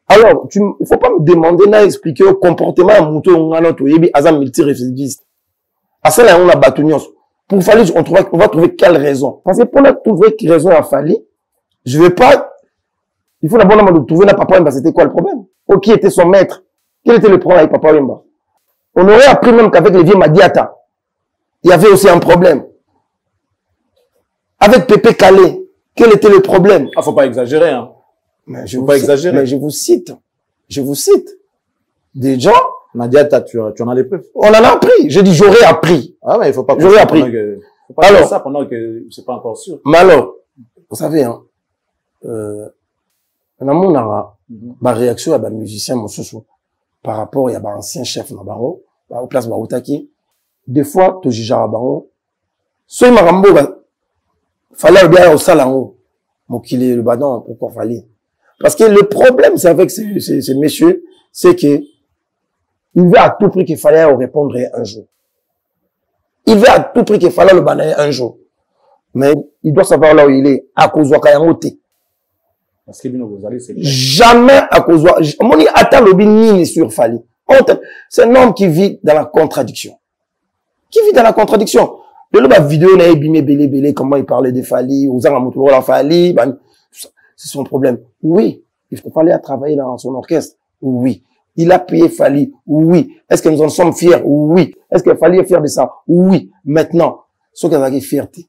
Alors, il faut pas me demander n'a expliquer au comportement à mouton on a yebi azam multi-récidiviste. À ça là on a battu pour Fali on va trouver quelle raison. Parce que pour trouver quelle raison à Fali, je vais pas il faut d'abord de trouver la Papa Wemba, c'était quoi le problème? Oh, qui était son maître? Quel était le problème avec Papa Wemba? On aurait appris même qu'avec les vieux Madiata, il y avait aussi un problème. Avec Pépé Calais, quel était le problème? Ah, faut pas exagérer, hein. Mais je vous cite. Des gens. Madiata, tu en as les preuves. On en a appris. J'ai dit, j'aurais appris. Ah ouais, il faut pas. J'aurais appris. Faut pas alors, faire ça pendant que c'est pas encore sûr. Mais alors, vous savez, hein, ma réaction à ma musicien, mon sousou, par rapport à un ancien chef na bango, au place Baoutaki, des fois, tu juges à bango, soit marambo, fallait bien au salango, mokile le badon, pourquoi fallait? Parce que le problème, c'est avec ces messieurs, c'est que il veut à tout prix qu'il fallait répondre un jour. Il veut à tout prix qu'il fallait le banayer un jour. Mais il doit savoir là où il est, à cause de Kayangote. Parce que vous allez, c'est jamais à cause de... Mon dit, attends, le bini sur Fali. C'est un homme qui vit dans la contradiction. Le vidéo, on a bimé, comment il parlait de Fali, aux gens, la Fali, c'est son problème. Oui, il faut aller à travailler dans son orchestre. Oui. Il a payé Fali. Oui. Est-ce que nous en sommes fiers? Oui. Est-ce que Fali est fier de ça? Oui. Maintenant, ce qu'il y a de fierté.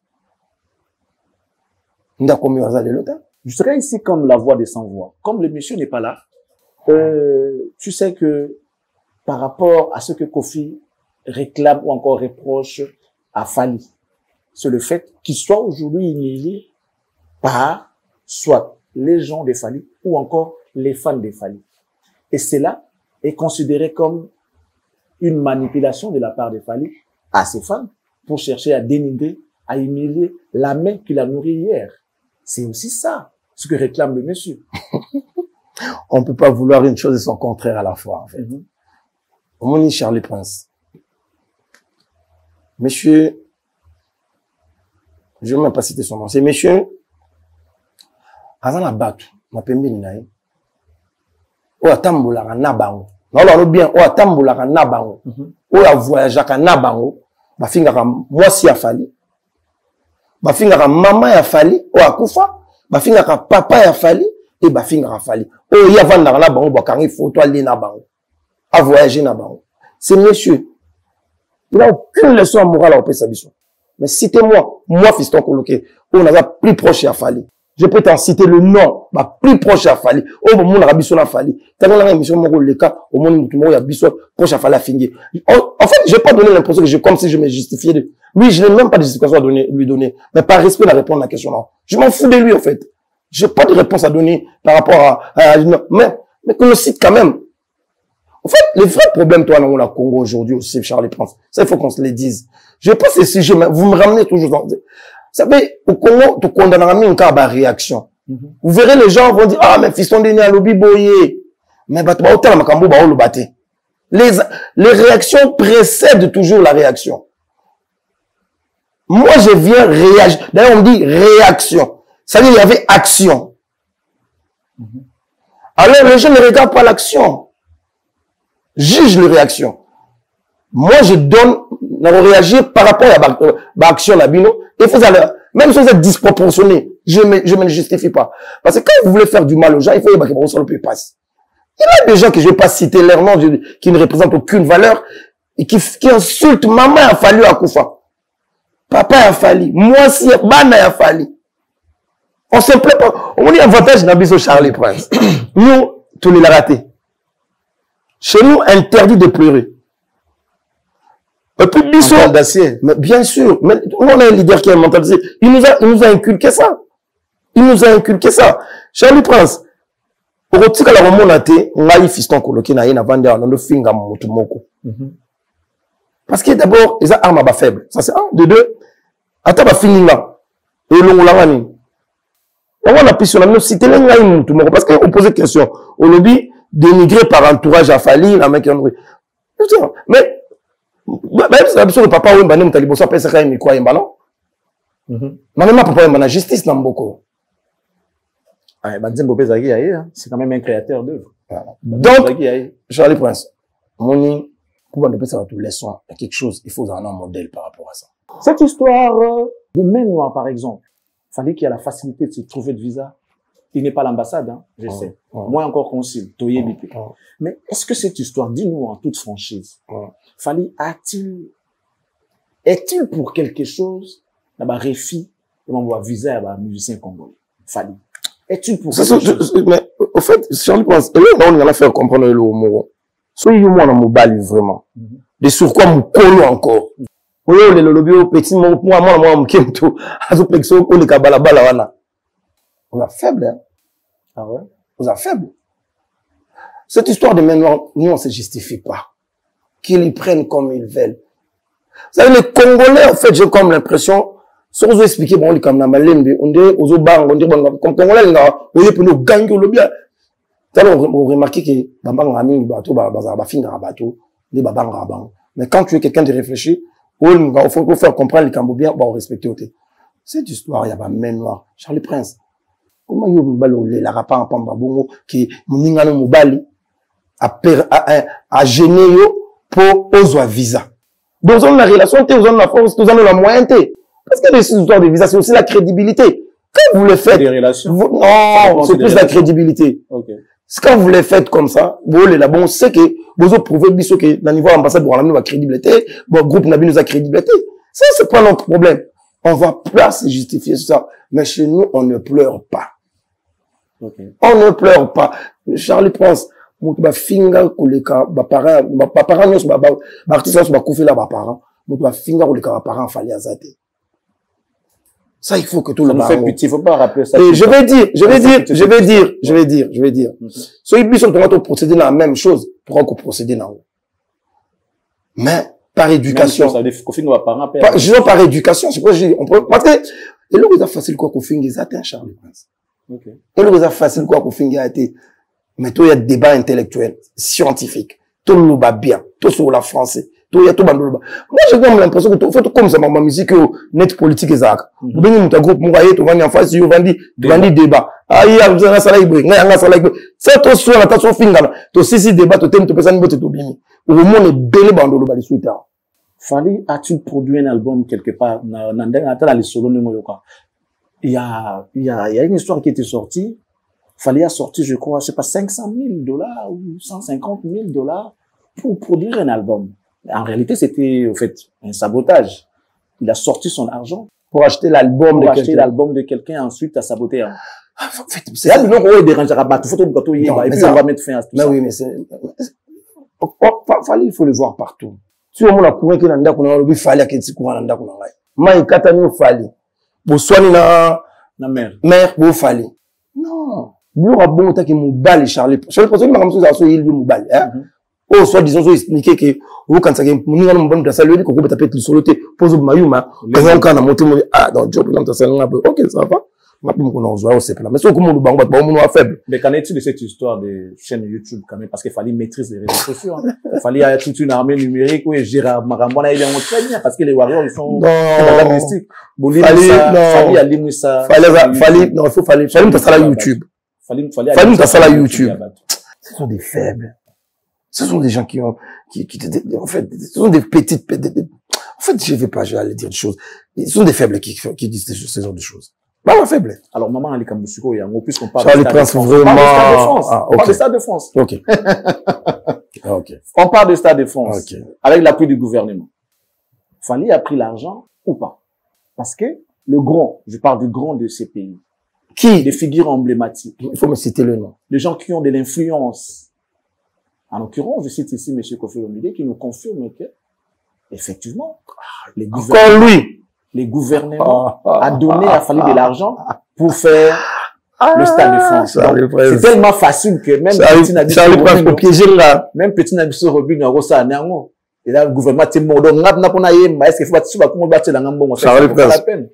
Je serai ici comme la voix des sans-voix. Comme le monsieur n'est pas là, tu sais que par rapport à ce que Kofi réclame ou encore reproche à Fally. C'est le fait qu'il soit aujourd'hui humilié par soit les gens de Fally ou encore les fans de Fally. Et cela est considéré comme une manipulation de la part de Fally à ses fans pour chercher à dénigrer, à humilier la main qu'il a nourrie hier. C'est aussi ça, ce que réclame le monsieur. On ne peut pas vouloir une chose et son contraire à la fois, en fait. On dit Charlie Prince. Monsieur, je ne vais même pas citer son nom, c'est monsieur, Azana Batu, ma pembe ni nae. O atambola ka nabango. Na lo bien o atambola ka nabango. O ya voyage ka nabango, ba finga ka mwasi ya Fally. Ba finga ka mama ya Fally, o akufa, ba finga ka papa ya Fally et ba finga ka Fally. O ya vanda ka nabango ba kangi photo ali nabango. A voyager nabango. C'est monsieur. Il n'a aucune leçon morale à opérer sa mission. Mais citez-moi, moi fiston coloqué, on a plus proche à Fally. Je peux t'en citer le nom, ma plus proche à Fally. Oh, mon rabisso à Fally. T'as dans la émission, mon le cas, au monde où il y a bisso proche à Fally à finir. En fait, je n'ai pas donné l'impression que comme si je me justifiais de. Lui, je n'ai même pas de justification à lui donner. Mais par respect à répondre à la question, non. Je m'en fous de lui, en fait. Je n'ai pas de réponse à donner par rapport mais qu'on le cite quand même. En fait, le vrai problème, toi, dans le Congo aujourd'hui aussi, Charlie Prince, ça, il faut qu'on se le dise. Je pense que ces sujets, vous me ramenez toujours dans. Vous savez, au Congo, tu condamnes un cas de réaction. Vous verrez, les gens vont dire, ah, mais fiston de à lobby boyé. Mais, les réactions précèdent toujours la réaction. Moi, je viens réagir. D'ailleurs, on dit réaction. Ça veut dire, il y avait action. Alors, les gens ne regardent pas l'action. Juge les réactions. Moi, je donne, on réagit par rapport à l'action de la bino. Et faut aller, même si vous êtes disproportionné, je me le justifie pas. Parce que quand vous voulez faire du mal aux gens, il faut que vous sur le passe. Il y a des gens que je vais pas citer leur nom, qui ne représentent aucune valeur, et qui insultent maman a fallu à Koufa. Papa a fallu. Moi si, bana a fallu. On se plaît pas. On dit avantage d'Abiso Charlie Prince. Nous, tous les ratés. Chez nous, interdit de pleurer. Et puis, Bissot, mais bien sûr, mais on a un leader qui est mentalisé. Il nous a inculqué ça. Il nous a inculqué ça. Charlie Prince, au rotika la remonate, on a eu fiston coloqué na yena vande on a finga motumoko. Parce que d'abord, ils ont armes à faible. Ça c'est un, de deux. Attends, ba finga. Et l'on l'a vani. On a pu sur la même cité, parce qu'on posait question. Au lobby, dénigré par entourage à Fally, la mec qui a nourri. Mais, même si le papa ou un talibo, ça peut être un quoi, un ballon. Mais papa ou la justice, n'a beaucoup. C'est quand même un créateur d'œuvre. Donc, Charlie Prince, Moni, pour ne pas savoir tout leçon, il y a quelque chose, il faut un modèle par rapport à ça. Cette histoire de main noire, par exemple, Fally qui a la facilité de se trouver de visa. Il n'est pas l'ambassade, hein, je sais. Moi encore consul, mais est-ce que cette histoire, dis-nous en toute franchise, Fally est-il pour quelque chose, là-bas, réfi, de visa à un musicien congolais? Fally. Est-il pour quelque chose? Mais, au fait, Charlie Prince, et là, on va faire comprendre le mot. Soyez moi dans mon bal, vraiment. De sur quoi mon colo encore. Oui, le lobby au petit, moi, m'kemto, azoplexo, on est kabalabala, wana. On a faible, hein. Ah ouais? On a faible. Cette histoire de main noire, nous, on se justifie pas. Qu'ils y prennent comme ils veulent. Vous savez, les Congolais, en fait, j'ai comme l'impression, si vous expliquez, bon, on dit comme Namalembe, on dit, aux Obang, on dit, comme Congolais, on dit, pour nous gagner au lobby. Vous remarquez que, Bambang Rami, bateau, Bafinga, bateau, les Babang Rabang. Mais quand tu es quelqu'un de réfléchi, il faut faire comprendre les Cambodgiens, on respecte. Cette histoire, il y a pas main noire. Charlie Prince. Comment il y a un ballon, la rapa en pamba bongo, qui, m'ningano mobali, a gêné pour oser visa. Donc, on a la relation, on a la force, on a la moyenneté. Parce que les histoires de visa, c'est aussi la crédibilité. Quand vous le faites. Des relations. Non, c'est plus la crédibilité. Okay. C'est quand vous les faites comme ça, vous là, bon, on sait que, vous avez prouvé, que, dans le niveau ambassade, vous avez la crédibilité, bon, groupe Nabi nous a crédibilité. Ça, c'est pas notre problème. On va pas se justifier ça. Mais chez nous, on ne pleure pas. Okay. On ne pleure pas. Charlie Prince, moto ba finga koleka ba parents nyos ba artistes ba kufela ba parents moto ba finga koleka ba parents fallait azate. Ça il faut que tout le monde fait petit, faut pas rappeler ça. Et je vais dire. So ils sont train de procéder dans la même chose pour qu'on procéder dans haut. Mais par éducation. Ça veut dire qu'on va parents je dis par éducation, c'est quoi je dis on peut parce que et là c'est facile quoi qu'on finge ça un Charles Prince. OK. Et là c'est facile quoi qu'on finge a été mais toi il y a débat intellectuel, scientifique, tout le monde va bien, tout sur la français. Tout y a tout bandolo. Moi j'ai comme l'impression que tout fait comme ça ma musique net politique ezaka. Vous venez mon groupe mon voyez tout vandi en face you vandi débat. Ah il y a besoin ça là ibre, nga ça là ibre. Ça to sur la taso fingala. To sisi débat to tem to personne bote to bimi. Au moment est belé bandolo ba suite. Fally a-t-il produit un album quelque part dans les solos de Moyoka? Il y a une histoire qui était sortie. Fally a sorti je crois je sais pas $500,000 ou $150,000 pour produire un album. En réalité, c'était, en fait, un sabotage. Il a sorti son argent pour acheter l'album de quelqu'un, ensuite, à saboter. En fait, c'est là, nous, on dérangera pas. Tout photo, et puis on va mettre fin à tout ça. Mais oui, mais c'est, Fally, il faut le voir partout. Si on a couru que nanda kuna lobi Fally akenti courant nanda kuna ngai. Ma ikatani Fally. Bo swani na mère bo Fally. Non. Bio rabon ta ki mobali Charlie parce que makamso za so yeli mobali, hein. Oh, soit disons, so expliquer que, vous, quand ça vient, nous, on va me saluer, qu'on peut taper le solo, pose au maillot, quand on a monté, dans job, là, ça ok, ça va. Maintenant, on a joué, c'est là. Mais c'est comme on va faible. Mais qu'en est-il de cette histoire de chaîne YouTube, quand même, parce qu'il fallait maîtriser les réseaux sociaux, Il fallait avoir toute une armée numérique, oui, Gérard Marambona, il est très bien, parce que les Warriors, ils sont dans la mystique. Fallait, non, il faut fallait ça la YouTube. Fallait ça la YouTube. Ce sont des faibles. Ce sont des gens qui ont, en fait, ce sont des petites, en fait, je vais aller dire des choses. Ce sont des faibles qui disent ce genre de choses. Bah, faible. Alors, maman, Ali Kambusuko, il y a un mot, puisqu'on parle de Stade de France. On parle de Stade de France. Ok. Ok. On parle de Stade de France. Okay. Avec l'appui du gouvernement. Fally a pris l'argent ou pas? Parce que le grand, je parle du grand de ces pays. Qui? Des figures emblématiques. Il faut me citer le nom. Les gens qui ont de l'influence. En l'occurrence, je cite ici M. Kofi Olomide qui nous confirme que, effectivement, les gouvernements a donné à Fally de l'argent pour faire le Stade de France. C'est tellement facile que même petit Nabiso Robin n'a pas de et là, le gouvernement est mort. Donc, est-ce qu'il faut battre la ngambon? Ça vaut la peine.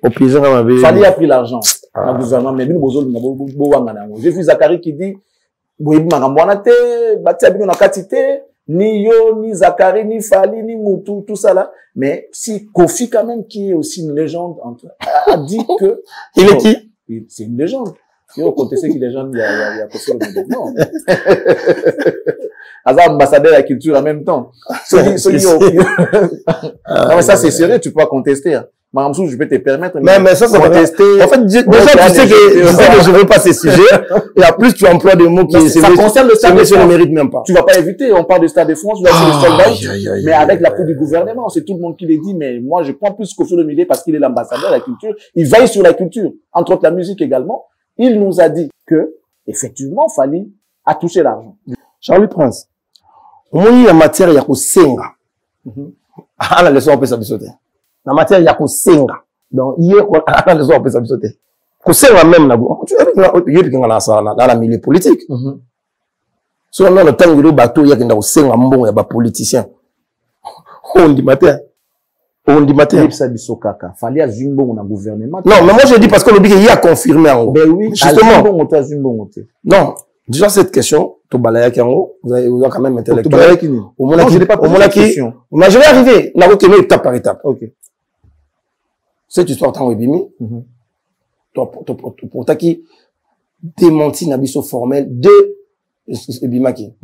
Fally a pris l'argent. Le gouvernement, mais j'ai vu Zachary qui dit, ni Yo, ni Zachary, ni Fally, ni Moutou, tout ça là. Mais si Kofi, quand même, qui est aussi une légende, a dit que... Il est qui? C'est une légende. Yo, contesté qu'il est légende, il y a Kofi le monde. Non. Azar ambassadeur de la culture en même temps. Non, mais ça, c'est sérieux, tu peux pas contester. Mamsou, je peux te permettre. Mais ça va tester. En fait, déjà, tu sais que je veux pas ces sujets. Et en plus, tu emploies des mots qui, ça concerne le Stade de France. Ne mérite même pas. Tu vas pas éviter. On parle de Stade de France, tu vas essayer de soldats. Mais avec l'appui du gouvernement, c'est tout le monde qui le dit. Mais moi, je prends plus Kofi Olomide parce qu'il est l'ambassadeur de la culture. Il veille sur la culture. Entre autres, la musique également. Il nous a dit que, effectivement, Fally a touché l'argent. Charlie Prince. Au moins, il y a matière, il y a qu'au senga. Ah, la leçon, on peut s'abuser. La matière, il y a qu'au senga. Donc, il y a la leçon, on peut s'abuser. Qu'au senga même, tu dans la milieu politique. Sur le temps où le bateau, il y a qu'au senga, il y a des politiciens. On dit matière. On dit matière. Fally a Zumbo dans le gouvernement. Non, mais moi, je dis parce que le bic, il a confirmé en haut. Ben oui, justement. Non. Déjà, cette question, vous avez quand même intellectuel. Non, je n'ai pas posé la question. Mais je vais arriver. N'a aucune étape par étape. Ok. Cette histoire, tant Webimi, pour ta qui démentit Nabiso formel de Ebimaki.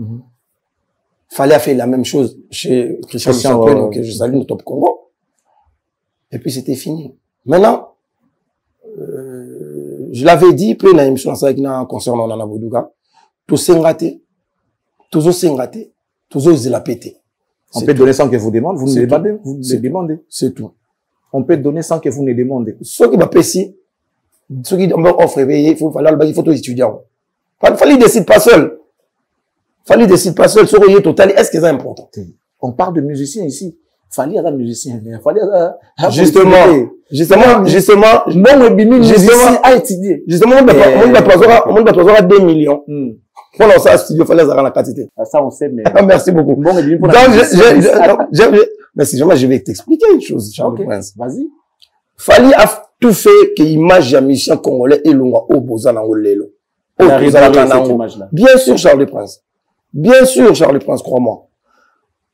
Fallait faire la même chose chez Christian Sanchez, que je salue au Top Congo. Et puis c'était fini. Maintenant, je l'avais dit, puis dans l'émission concernant Nana Boudouga, tout s'est raté, tout s'est raté, tout s'est pété. On peut donner sans que vous demandez, vous ne demandez, vous ne demandez. C'est tout. On peut donner sans que vous ne demandez. Ceux qui m'appellent ici, ceux qui offrent, il faut tout étudiant. Il fallait décider pas seul. Fali décide pas seul, sur le total, est-ce que c'est important? On parle de musiciens ici. Fali a un musicien. Fali justement, a étudié. Justement, on va pas 2 millions. Voilà, ça, studio, fallait avoir la quantité. Ça, on sait, mais. Merci beaucoup. Bon, mais donc, merci, je vais t'expliquer une chose, Charles Prince. Vas-y. Fali a tout fait que l'image d'un musicien congolais est loin au Bozan en Olelo. Bien sûr, Charles Prince. Bien sûr, Charles Prince, crois-moi.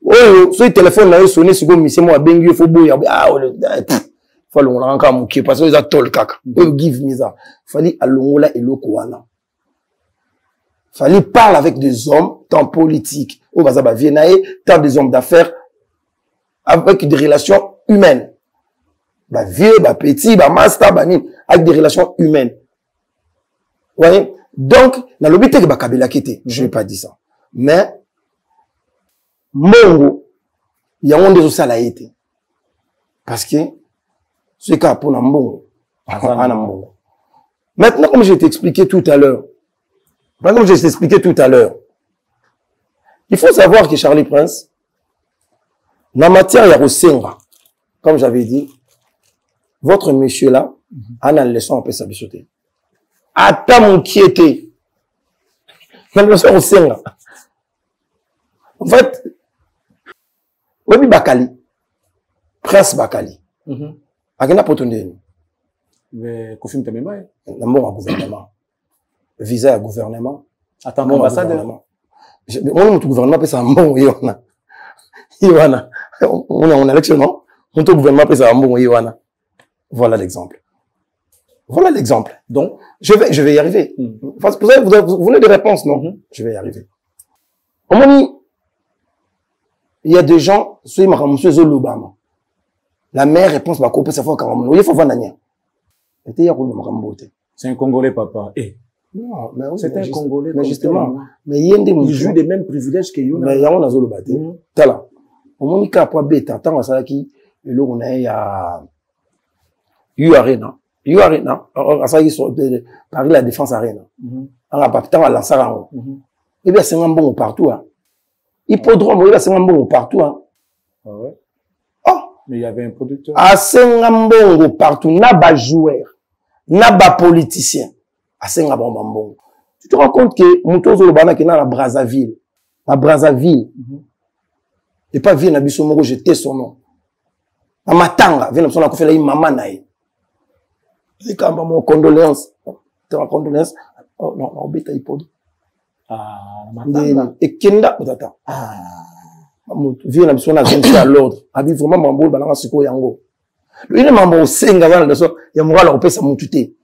Oh, ce téléphone là, il sonne, c'est comme, c'est moi, bengue, faut bouillir. Ah, faut l'on l'a encore mouqué, parce que ils ont tout le caca. Give me ça. Fali à l'ongola et l'okouana. Fallait parler avec des hommes, tant politiques, au Bazaba Viennae, tant des hommes d'affaires, avec des relations humaines. Bah, vieux, bah, petit, bah, master, bah, avec des relations humaines. Vous voyez? Donc, dans le but, que bah, Kabila Kete, je vais pas dire ça. Mais, Mongo, il y a un des aussi à la été. Parce que, c'est qu'à pour Mbongo. Maintenant, comme je t'ai expliqué tout à l'heure, comme je t'ai expliqué tout à l'heure, il faut savoir que Charlie Prince, dans la matière, il y a Rosenga. Comme j'avais dit, votre monsieur là, a une leçon, on peut s'habituer. Attends mon qui était. Dans la leçon Rosenga. En fait, Webi Bakali, Prince Bakali, Agena Potondeni. Mais, Kofi Mtememba, dans mon gouvernement. Visa à gouvernement. Attends, mon ambassadeur. Mon gouvernement peut ça bon Iwana. Iwana. On est en élection, non? Mon gouvernement peut ça bon Iwana. Voilà l'exemple. Voilà l'exemple. Donc, je vais y arriver. Parce que vous voulez des réponses, non? Je vais y arriver. Au moment, il y a des gens, ceux qui monsieur Zolobama. La mère réponse, bah, couper sa fois quand il faut voir Nania. C'est un Congolais, papa. Eh. Non, mais c'est un Congolais. Mais justement, mais il joue des mêmes privilèges que Yona. Mais il y a un Zolobate. Tala. Au moment où il y a un bêta, tant que ça qui, et là, on est à U-Arena. U-Arena. Alors, ça qui sont Paris la Défense Arena. Alors, pas tant à la Saran. Eh bien, c'est un bon partout, hein. Hippodrome, il y a c'est un bon partout, hein. Ah ouais. Oh. Mais il y avait un producteur. Ah, c'est un bon partout. N'a pas joueur. N'a pas politicien. Ah, c'est un bon. Tu te rends compte que Moutozo Lobana qui est dans la Brazzaville. La Brazzaville. Et pas Vienne à Bissomoro, j'étais son nom. À Matanga, Vienne à Bissomoro, on a fait la maman naïe. Et quand mon condoléance. Tu as condoléance? Oh, non, on bête à Hippodrome. Ah, Matanga. Et Kenda, peut-être. Ah. Vienne à Bissomoro, à l'ordre. Abi vraiment mambo, balanga siko yango. Il est mambo au senga, dans le son, il y a moral, on peut s'amoututer.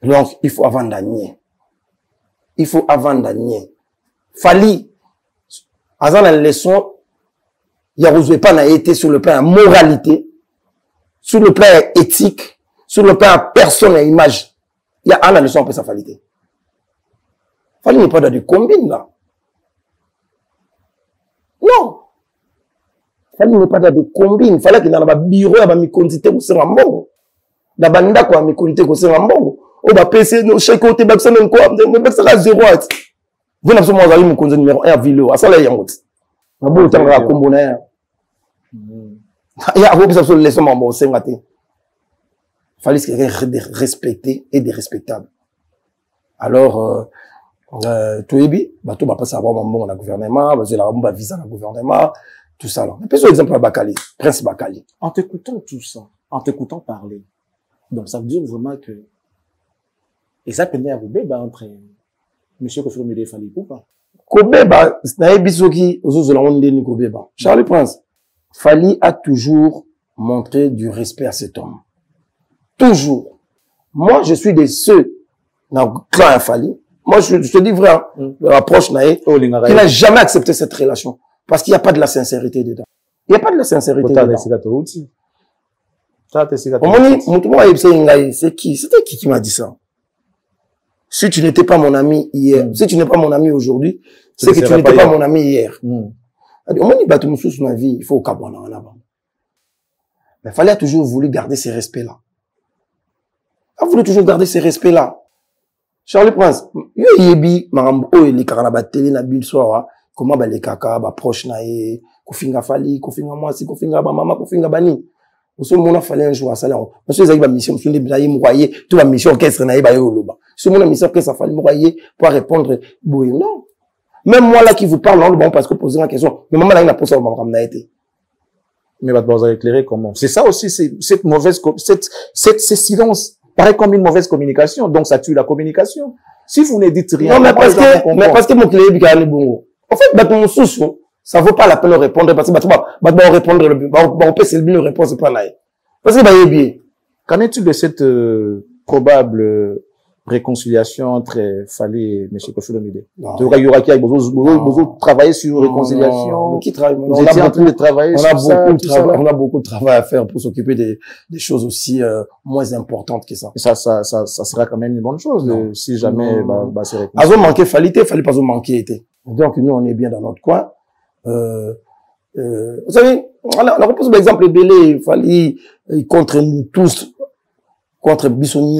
Donc, il faut avant d'agner. Il faut avant d'agner. Fali, avant la leçon, il y a pas été sur le plan moralité, sur le plan éthique, sur le plan personne et image. Il y a un la leçon, on peut sa falité. Fali n'est pas dans des combines, là. Non. Fali n'est pas dans des combines. Il fallait qu'il y ait un bureau, il y ait un quantité au Sérambo. Il y a un quantité au Sérambo. On va passer nos chèques côté, bah, ça, même quoi, ça là, 0. Vous n'avez pas mon compte numéro 1 à Vilo, à ça là, il y a un autre. Il y a un autre, il y a un autre, il fallait que respecté et des respectables. Alors, tout est bien, bah, tout va passer à avoir un bon gouvernement, bah, on va viser le gouvernement, tout ça là. Puis, par exemple, Bakali, Prince Bakali. En t'écoutant tout ça, en t'écoutant parler, donc ça veut dire vraiment que, et ça peut à vous, bah, entre monsieur Kofi Olomide Fali ou pas? Kobeba, c'est un bisoki, aux autres, Kobeba. Charlie Prince, Fali a toujours montré du respect à cet homme. Toujours. Moi, je suis de ceux, dans le clan Fali. Moi, je te dis vrai, l'approche naïe, qui n'a jamais accepté cette relation. Parce qu'il n'y a pas de la sincérité dedans. Il n'y a pas de la sincérité dedans. C'est qui? C'était qui m'a dit ça? Si tu n'étais pas mon ami hier, si tu n'es pas mon ami aujourd'hui, c'est que tu n'étais pas mon ami hier. Au moins, il bat tout sur ma vie, il faut au Cabana en avant. Mais il fallait toujours voulu garder ces respects-là. Il a voulu toujours garder ces respects-là. Charlie Prince, yo yebi marambo o ele karana télé na bil soir comment ba les kaka ba proche na ye kofinga fali kofinga mwasi kofinga ba mama kofinga bani oso mona fali un jour à salon monsieur ezaki ba mission monsieur ndebila mo voyez tout ba mission orchestre na ye ba yo loba so mona mission orchestre fali mo voyez pour répondre boy non même moi là qui vous parle non bon parce que poser une question mais maman là il a posé au maman na été mais va devoir éclairer comment c'est ça aussi c'est cette mauvaise ce silence paraît comme une mauvaise communication, donc ça tue la communication. Si vous ne dites rien, non, mais parce que mon client est bon. En fait, mon sous, ça vaut pas la peine de répondre parce que répondre, on peut se bien répondre pas là. Parce que bah bien. Qu'en est-il de cette probable réconciliation entre Fally et M. Koffi Olomide? Il y aura qui a besoin travailler sur réconciliation. Qui travaille? Vous étiez en train de travailler sur ça. On a beaucoup de travail à faire pour s'occuper des choses aussi moins importantes que ça. Ça sera quand même une bonne chose si jamais c'est réconcilié. Ils ont manqué Fally pas ont manqué été. Donc nous on est bien dans notre coin. Vous savez, on repose l'exemple belé Fally contre nous tous, contre Bissoni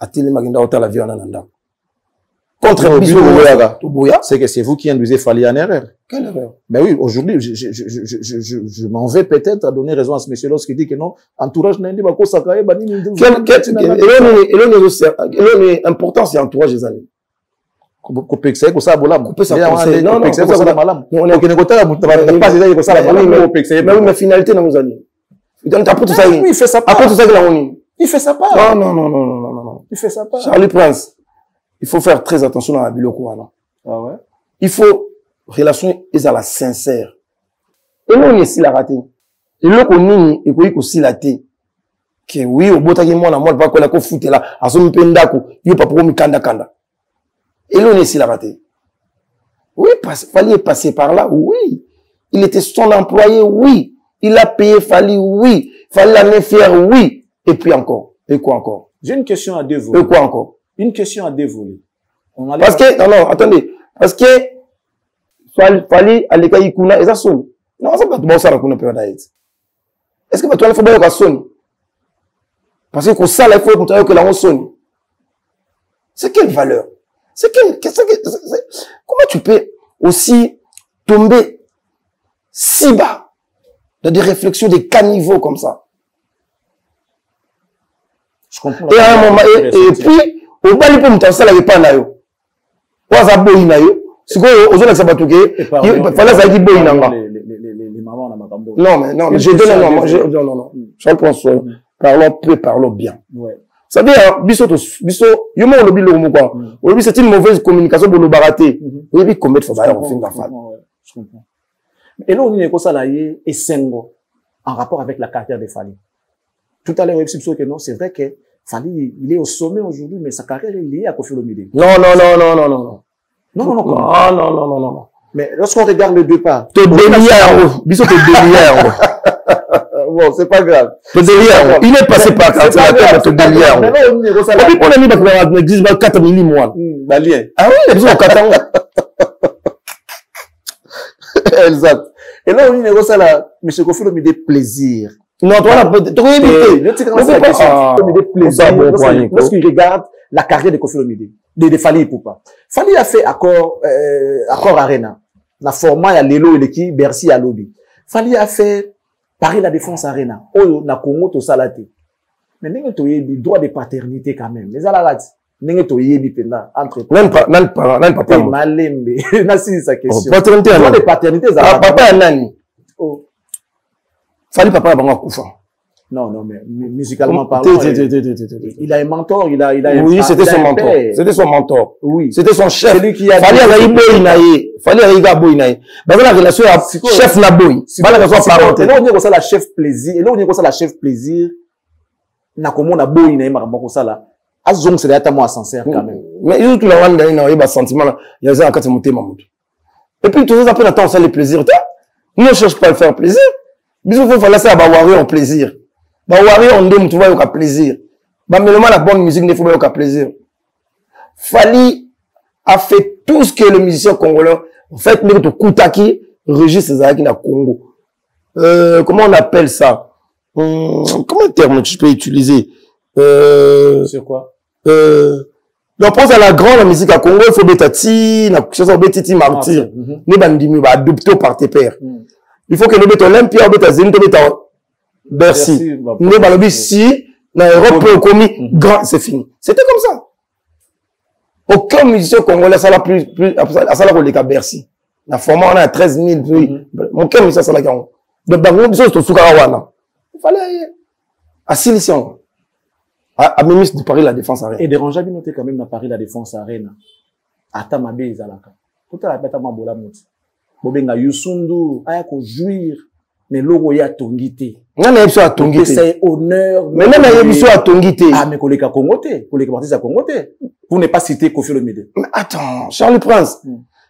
à télé magenda autant la vie en ananda. Contre Bissoni, c'est que c'est vous qui induisez Fally en erreur. Quelle erreur? Ben oui, aujourd'hui, je m'en vais peut-être à donner raison à ce monsieur lorsqu'il dit que non, entourage n'a pas ça quand même. Et important, c'est entourage des années. Couper ça, ça, bolam. Couper ça, non, non, ça, malam. Non, on est pas ça, mais finalité, dans nos années. Après tout ça, il fait ça pas. Après tout ça, il fait ça pas. Non. Il fait ça pas. Charlie Prince, il faut faire très attention dans la biloko, non? Ah ouais? Il faut, relation, ils à la sincère. Et nous, on est si la raté. Et là, on est, et qu'on aussi la té. Que oui, au bout de moi, on pas qu'on a qu'on fout là, à son pendako, il pas pour me kanda. Et là, on est si la raté. Oui, Fally est passé par là, oui. Il était son employé, oui. Il a payé Fally, oui. Fally l'année fière, oui. Et puis encore. Et quoi encore? J'ai une question à dévoiler. Et quoi encore? Une question à dévoiler. Parce que, non, attendez. Parce que, Fally, à l'école, il kuna, et ça sonne. Non, ça peut pas ça, la kuna, est-ce que, toi, il faut bien que sonne? Parce que, ça, il faut que la sonne. C'est quelle valeur? Comment tu peux aussi tomber si bas dans des réflexions, des caniveaux comme ça? Je comprends. Et à un moment, et puis, au bas, il peut me ça, il pas na yo. Waza boy na yo. C'est quoi, aux autres, ça va tout gay. Il fallait ça dit boy na nga. Les mamans, on a ma cambo. Non, mais je donne, non. Je pense, parlons bien. Ouais. Ça veut dire, biso, yomo on obi le quoi. Aujourd'hui, c'est une mauvaise communication pour le barater. Oui, puis, combien de fois, on fait la femme. Je comprends. Et là, on est comme ça, là, et Sengo, en rapport avec la carrière de Fally. Tout à l'heure, on a que non, c'est vrai que Fally, il est au sommet aujourd'hui, mais sa carrière est liée à Koffi Olomide. Non. Non. Mais lorsqu'on regarde le départ. Te délire, biso te délire. Bon, c'est pas grave. Te délire. Il est passé par là, te délire. Mais là, on est comme ça. Et puis, on a mis dans la 10-4 millimètres. Balien. Ah oui, il y a besoin de 4 ans. Exact. Et là, on est comme ça, là, M. Koffi Olomide, plaisir. Non, toi, là, tu peux éviter. Je sais comment c'est la question. Plaisir. Lorsqu'il regarde la carrière de Koffi Olomide, de Fally Ipupa. Fally a fait accord Arena. La format, il y a Lelo et l'équipe, Bercy à Lobby. Fally a fait Paris La Défense Arena. Oh, na Congo, to salate. Mais n'est-ce pas le droit de paternité quand même. Les alarats. N'est-ce pas le entre. Nan papa. Malembe. N'a-t-il sa question. Paternité, droit de paternité, papa, nani. Oh. Fally papa, il va Koufa. Non, mais musicalement parlant, il a un mentor, il a oui, c'était son mentor. C'était son mentor. Oui. C'était son chef. Celui qui a Fally avait boy naïe. Fally avait boy naïe. Bah, la relation à chef na boy. Bah, la relation parenté. Et là, on est comme ça, la chef plaisir. Et là, on est comme ça, la chef plaisir. Na comment na boy naïe, ma comme ça, là. Azong, c'est là, moi, sincère, quand même. Mais, il y a tout le monde, il y a un sentiment, il y a un cas de monter, maman. Et puis, tout ça, après, attends, ça, les plaisirs. Nous, on cherche pas à faire plaisir. Bisous, il faut faire ça, bah, warrior en plaisir. Bah, warrior, on donne, tu vois, il y a plaisir. Bah, mais la bonne musique, il faut pas, il y a plaisir. Fally a fait tout ce que le musicien congolais, en fait, même tout Koutaki, Régis César, na Congo. Comment on appelle ça? Comment un terme tu peux utiliser? C'est quoi? Donc, pour la grande musique à Congo, il faut Betati, na chose Betiti martyr. Ne bandimi va adopter par tes pères. Il faut que nous mettons Olympia, Beta Zénith, Beta Bercy. Ne balobi si, na Europe, commis, grand, c'est fini. C'était comme ça. Aucun musicien congolais, ça l'a plus, ça l'a collé qu'à Bercy. La forme, on a 13 000, aucun musicien, ça l'a gagné. Donc, dans le c'est au Soukarawana. Il fallait aller. À Silition. À ministre de Paris, la Défense Arène. Et dérangeant, bien noté quand même, à Paris, la Défense Arène. À Tamabé, Izalaka. Tout à la bête à Mabola Mouti. Bobenga Yusundu, ayako jouir, mais logo ya tongité. Non, mais il y a tongité. C'est honneur. Mais même il y a tongité. Ah, mais collègues à Congoté, collègues partis à Congoté. Pour ne pas citer Kofi Olomide. Mais attends, Charles Prince.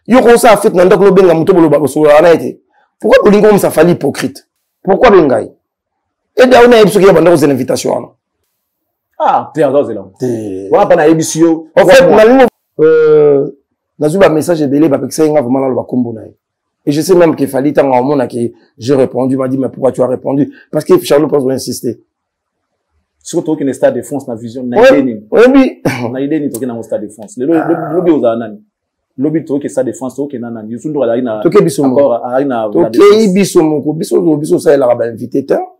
Il y a ça fait dans le Benga Moutobolo Baboso Anaïté. Pourquoi Olingo ça fallait hypocrite? Pourquoi Bengaï? Et d'ailleurs, on a eu des invitations. Ah, t'es encore là. Voilà, pas émission. En fait, dans un message belé, parce que c'est vraiment le combo. Et je sais même qu'il fallait tant en monde que j'ai répondu, m'a dit mais pourquoi tu as répondu? Parce que Charles Prince a insisté. Surtout qu'il y a un stade de France dans la vision. Oui, oui. On a idée ni toqué dans un stade de France. Le lobby aux anani. Lobby toqué stade de France toqué nan nani. Yusundu ala ina. Toqué bisomo. Encore ala ina. Toqué bisomo. Biso ça il a invité tant.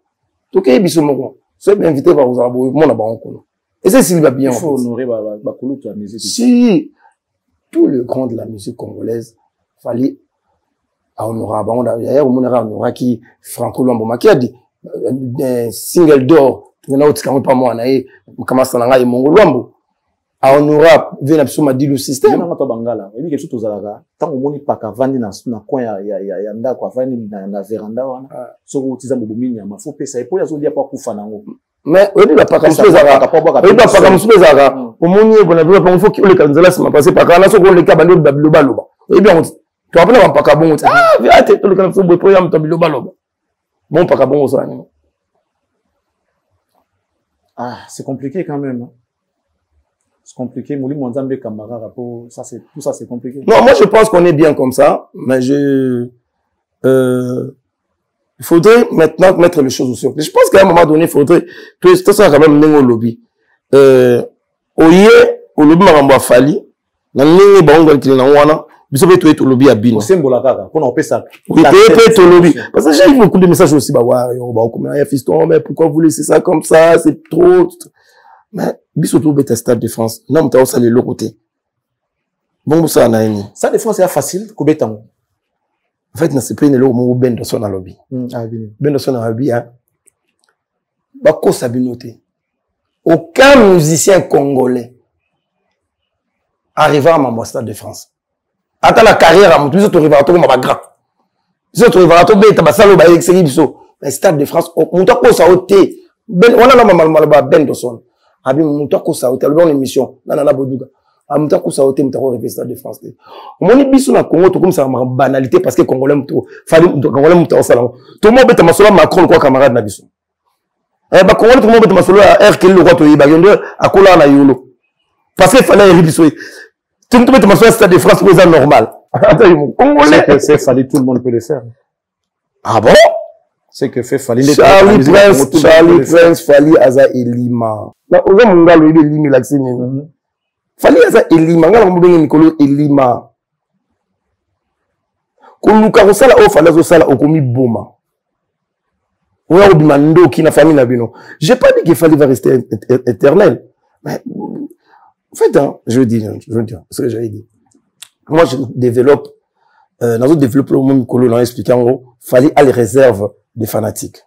Toqué bisomo. C'est bien invité par vous arabes, mon abandon. Et c'est s'il va bien. Il faut honorer Bakulu la musique. Si tout le grand de la musique congolaise fallait honorer. D'ailleurs, on a honoré qui Franco Luambo qui a dit single d'or. On a aussi pas moi naé comment ça n'a Mongo Luambo. A honorer vient absolument dit le système. On a bangala. Et bien quelque chose aux alaga. Tant on moni pas qu'à vendre na coin ya nda quoi vendre na véranda wana. So utiza mubumini ma faut pesa. Et pour les autres dia pas kufa nango. Mais on dit pas comme ça zara. On dit pas comme ça zara. Au moni on a vu pas il faut que le kanzala se passer par là so ko le kabalo babilo loba. Et bien tu rappelles pas ka bon. Ah, viens te le kanzo bo pour yam tabilo baloba. Bon pas ka bon ça. Ah, c'est compliqué quand même. C'est compliqué. Mouli Mwanzambe Kamara, tout ça c'est compliqué. Non, moi je pense qu'on est bien comme ça, mais il faudrait maintenant mettre les choses au sur. Je pense qu'à un moment donné, il faudrait, tout ça quand même au lobby. Au lobby m'a fallu, na n'engo bango qui na wana, biso beto eto lobby à bin. Au symbole kaka, pour on peut ça. Oui, peut-être lobby. Parce que j'ai eu beaucoup de messages aussi, bah ouais, comme il y a fiston, mais pourquoi vous laissez ça comme ça, c'est trop. Mais biso tout bête stade de France, non mais ça les l'autre côté. Bon ça na ni. Ça de France c'est facile ko betango. En fait na c'est pas une lo mo ben de son lobby. Ah bien. Ben de son lobby hein. Ba ko sabinoté. Aucun musicien congolais arriva à mon stade de France. Attends la carrière à mon tout arriva à tout ma grand. Ils arriva à tout bête ba salo ba exécuter biso. Mais stade de France on t'a ko ça oté. Ben on a la mal ben de son. Abi mutako sa hotel dans l'émission nana boduga amutako sa hotel mutako revester de France moni biso na Congo to comme ça ma banalité parce que congolais muto fali congolais muto salon tout le monde beta masolo Macron quoi camarade na biso ba congolais tout le monde beta masolo air que le roi to yiba yendo akola na yolo parce que fallait ribiso tout le monde beta masolo stade de France c'est normal congolais c'est fallait tout le monde peut le faire. Ah bon? C'est que fait Fali. Charlie Prince, Fali Aza Elima. Na oza mungalo ebe Elimi laksini. Fali Aza Elima, ngala mbenge Nikolo Elima. Koluka kosala o Fali Aza sala okomi boma. Oya obima ndoki na famille na bino. J'ai pas dit qu'il fallait rester éternel. Mais en fait, hein, je veux dire ce que j'avais dit. Moi je développe dans un développement même Nikolo l'a expliqué en gros, Fali a les réserves des fanatiques.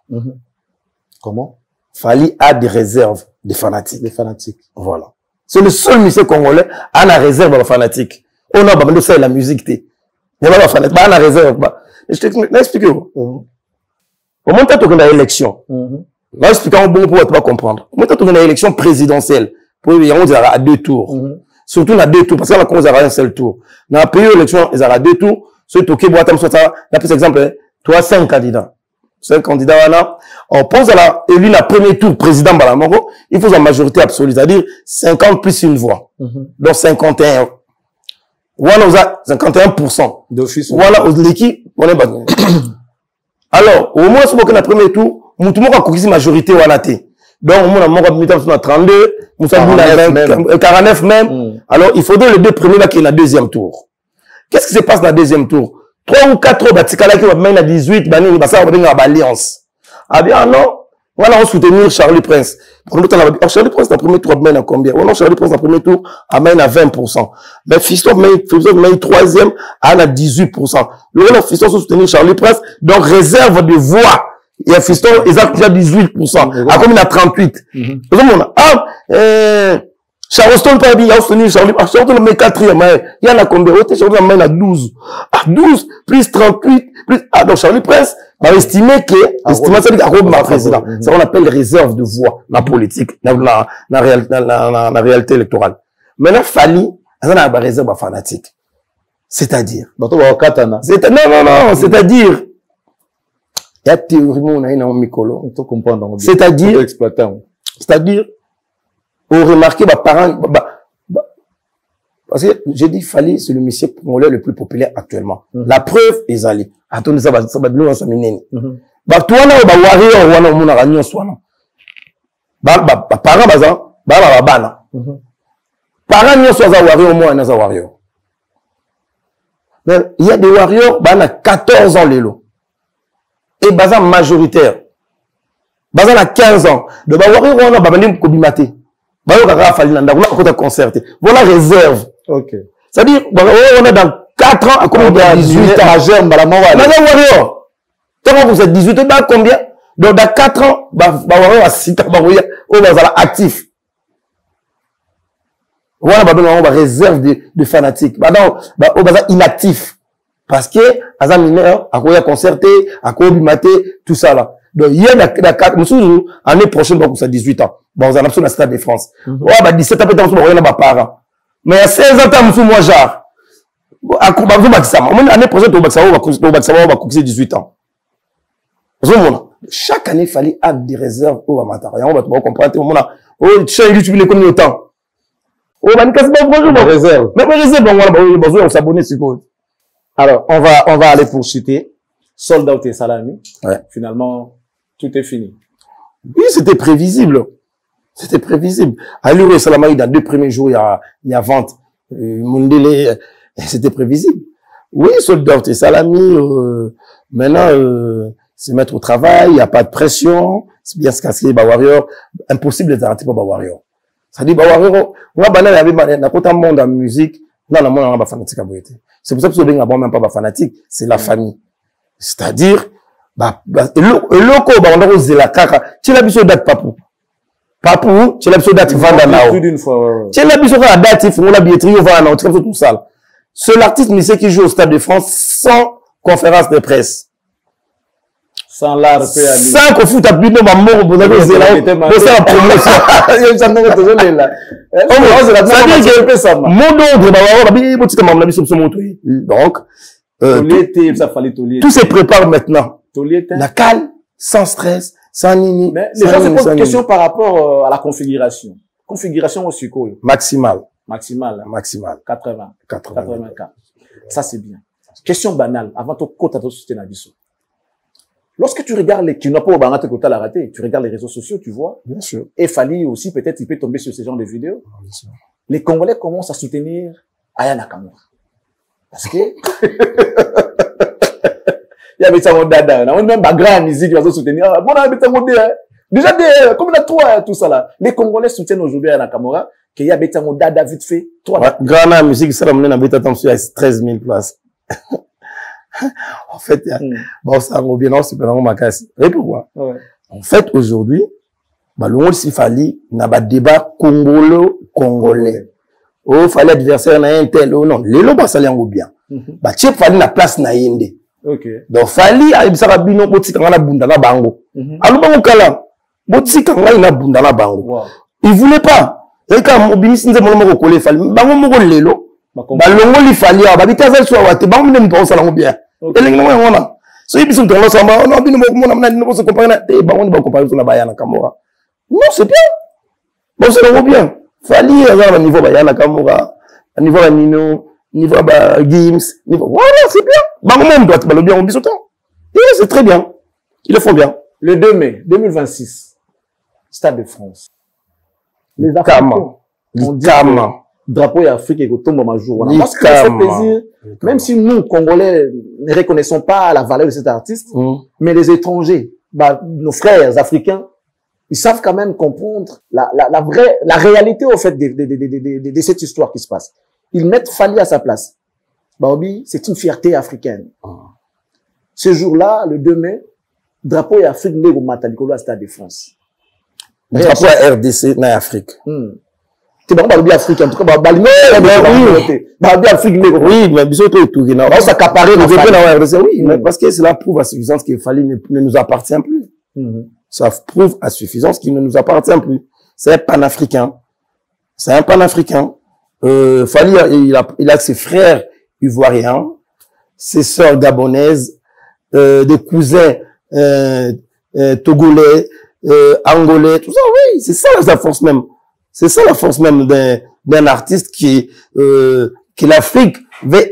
Comment? Fali a des réserves des fanatiques. Des fanatiques. Voilà. C'est le seul musicien congolais à la réserve des fanatiques. On a pas de la musique. Il y a pas de fanatique. Bah, la réserve. Je t'explique. Au moment où tu as une élection, là, expliquant bon pour ne pas comprendre. Au moment où tu as une élection présidentielle, pour y avoir à 2 tours. Surtout à 2 tours, parce qu'on a commencé à un seul tour. Dans la période d'élection, ils ont 2 tours. Ceux qui ont par exemple, toi, 5 candidats. 5 candidats, là. On pense à la, élu la premier tour président Balamongo, il faut la majorité absolue, c'est-à-dire 50 plus une voix. Donc 51. Voilà, on a 51%. D'office. Voilà, l'équipe, on est battu. Alors, au moins, c'est pour que le premier tour, tout le monde a couru majorité ou à la té. Donc, au moins, on a 32, 49 même. Alors, il faudrait les deux premiers là qui est la deuxième tour. Qu'est-ce qui se passe dans la deuxième tour? 3 ou 4 autres batikala qui va mener à 18, banini, ça va venir à l'alliance. Ah bien, non. Voilà, on soutenir Charlie Prince. Charlie Prince, dans le premier tour, mène à combien? Oh non, Charlie Prince, dans le premier tour, amène à 20%. Mais Fiston, mène troisième, à 18%. Le Fiston, soutenir Charlie Prince, donc réserve de voix. Il y a Fiston, ils ont déjà 18%. À combien? À 38. Charleston, pas bien, il y a soutenir Charlie Prince. Charleston, le met 4e, il y en a combien? Charleston, amène à 12. À 12, plus 38, plus, donc Charlie Prince, on va estimer que, estimation de Rob ma président. Ça, on appelle réserve de voix, la politique, la réalité électorale. Maintenant, Fali, on a une réserve fanatique. C'est-à-dire. Non, c'est-à-dire, il y a théorie, on a une micro. C'est-à-dire, on remarque, parents, parce que j'ai dit, Fali, c'est le monsieur congolais le plus populaire actuellement. La preuve est allée. Attendez, ça va nous en sommer. Toi, là, warrior, wana, on a gagné, soit non. Parents, bana. Parents, nous sommes warrior, moi, on a warrior. Mais il y a des warriors, bana 14 ans, lélo. Et baza majoritaire. Baza na 15 ans. De warrior, on a babani kobimate. Bayo kaka Fali nanda, on a concerté. Voilà réserve. Ok. C'est-à-dire, on est dans 4 ans, à combien de 18 ans? Majeur, warrior. Tant que vous êtes 18 ans, combien? Donc, dans 4 ans, warrior a 6 ans, on va actif. Voilà, on va réserve de fanatiques. On va inactif. Parce que, à mineur, à quoi concerté, à quoi bimaté, tout ça là. Donc, il y a nous, année prochaine, donc, vous avez 18 ans. Bon, vous avez absolument la Stade de France. Ouais, 17 ans, peut-être, on va parents. Mais à 16 ans, vous moi, genre. L'année prochaine, on va couper 18 ans. Chaque année, il fallait avoir des réserves au Amatar. On va comprendre. Oh, tu sais, YouTube, il est connu autant. Oh, mais qu'est-ce que c'est réserve? Mais réserve, on s'abonne sur quoi? Alors, on va aller pour citer. Soldat et Salami. Ouais. Finalement, tout est fini. Oui, c'était prévisible. C'était prévisible. Allure et Salami, dans 2 premiers jours, il y a vente. Mundele, c'était prévisible. Oui, Soldat et Salami, maintenant, se mettre au travail, il n'y a pas de pression, c'est bien se casser, warrior, impossible d'arrêter par warrior. Ça dit, warrior, moi, banane, avait, n'a pas monde en musique, non, la monde, on a fanatique à beauté. C'est pour ça que ce n'est même pas fanatique, c'est la famille. C'est-à-dire, loko, on a osé la caca, tu l'as vu sur date papou. Papou, tu l'as vu sur date Vandanao. Tu l'as vu sur la date, il faut la billetterie au Vandanao, tu l'as vu tout ça. C'est l'artiste, mais c'est qui joue au Stade de France sans conférence de presse. Sans l'art, sans qu'on foute à plus de ma mort, vous avez osé là, pour ça la promotion. Donc, tout se prépare maintenant. La calme, sans stress, sans nini. Mais les gens se posent une question par rapport à la configuration. Configuration au sucre. Maximale. Maximale. Maximale. 80. 84. Ça, c'est bien. Question banale. Avant tout, côté de soutenir lorsque tu regardes les, tu n'as pas au banate que tu as raté, tu regardes les réseaux sociaux, tu vois. Bien sûr. Et Fali aussi, peut-être, il peut tomber sur ce genre de vidéos. Bien sûr. Les Congolais commencent à soutenir Aya Nakamura. Parce que, il y avait ça, mon dada, on a même pas grande musique, ils vont soutenir. Bon, on a déjà, comme la toi, tout ça là. Les Congolais soutiennent aujourd'hui Aya Nakamura, qu'il y a Betango Dada vite fait. Toi, grande musique, ça, on a mis attention à 13 000 places. En fait, bon, ça revient, non, c'est pas ma casse. Et pourquoi? Ouais. En fait, aujourd'hui, l'on s'il fallait, n'a pas débat congolais. Oh, fallait adversaire na un tel, oh non, les lots, ça l'est en bien. Tu fallait la place na yende. Ok. Donc, fallait, il s'est rabino, boti kanga bunda na bango. Alors, bango kala, boti kanga ina bunda na bango. Il voulait pas. Et quand Mobini nous avons mon collègue, fallait, bango mo lelo. Balongo li fallait, babitaza soit wate, bango même pas ça bien. Et les gens on so ils sont dans l'ensemble, on a bien mon se comparer, et bango ba comparer sur la Aya Nakamura. Non, c'est bien. Bon, c'est bien. Fallait avoir un niveau Aya Nakamura, un niveau Nino, niveau Gims, niveau. Voilà, c'est bien. Bango même doit te bien au bisotan. Et c'est très bien. Ils le font bien. Le 2 mai 2026, Stade de France. Les Africains. drapeau et Afrique et tombe ma jour. Parce que ça fait plaisir, même si nous, Congolais, ne reconnaissons pas la valeur de cet artiste, mais les étrangers, bah, nos frères africains, ils savent quand même comprendre la réalité, au fait, de cette histoire qui se passe. Ils mettent Fally à sa place. Baobi, c'est une fierté africaine. Ce jour-là, le 2 mai, drapeau et Afrique, au Matalikolo à Stade de France. Drapeau à RDC, dans l'Afrique. C'est bon, Baobi Afrique, en tout cas, Baobi Afrique, oui, mais bisous, tout, ça accaparer le RDC, oui, mais parce que cela prouve à suffisance qu'il Fally ne nous appartient plus. Ça prouve à suffisance qu'il ne nous appartient plus. C'est un panafricain. C'est un panafricain. Fally, il a ses frères ivoiriens, ses sœurs gabonaises, des cousins togolais, angolais, tout ça, oui, c'est ça la force même. C'est ça la force même d'un artiste que l'Afrique veut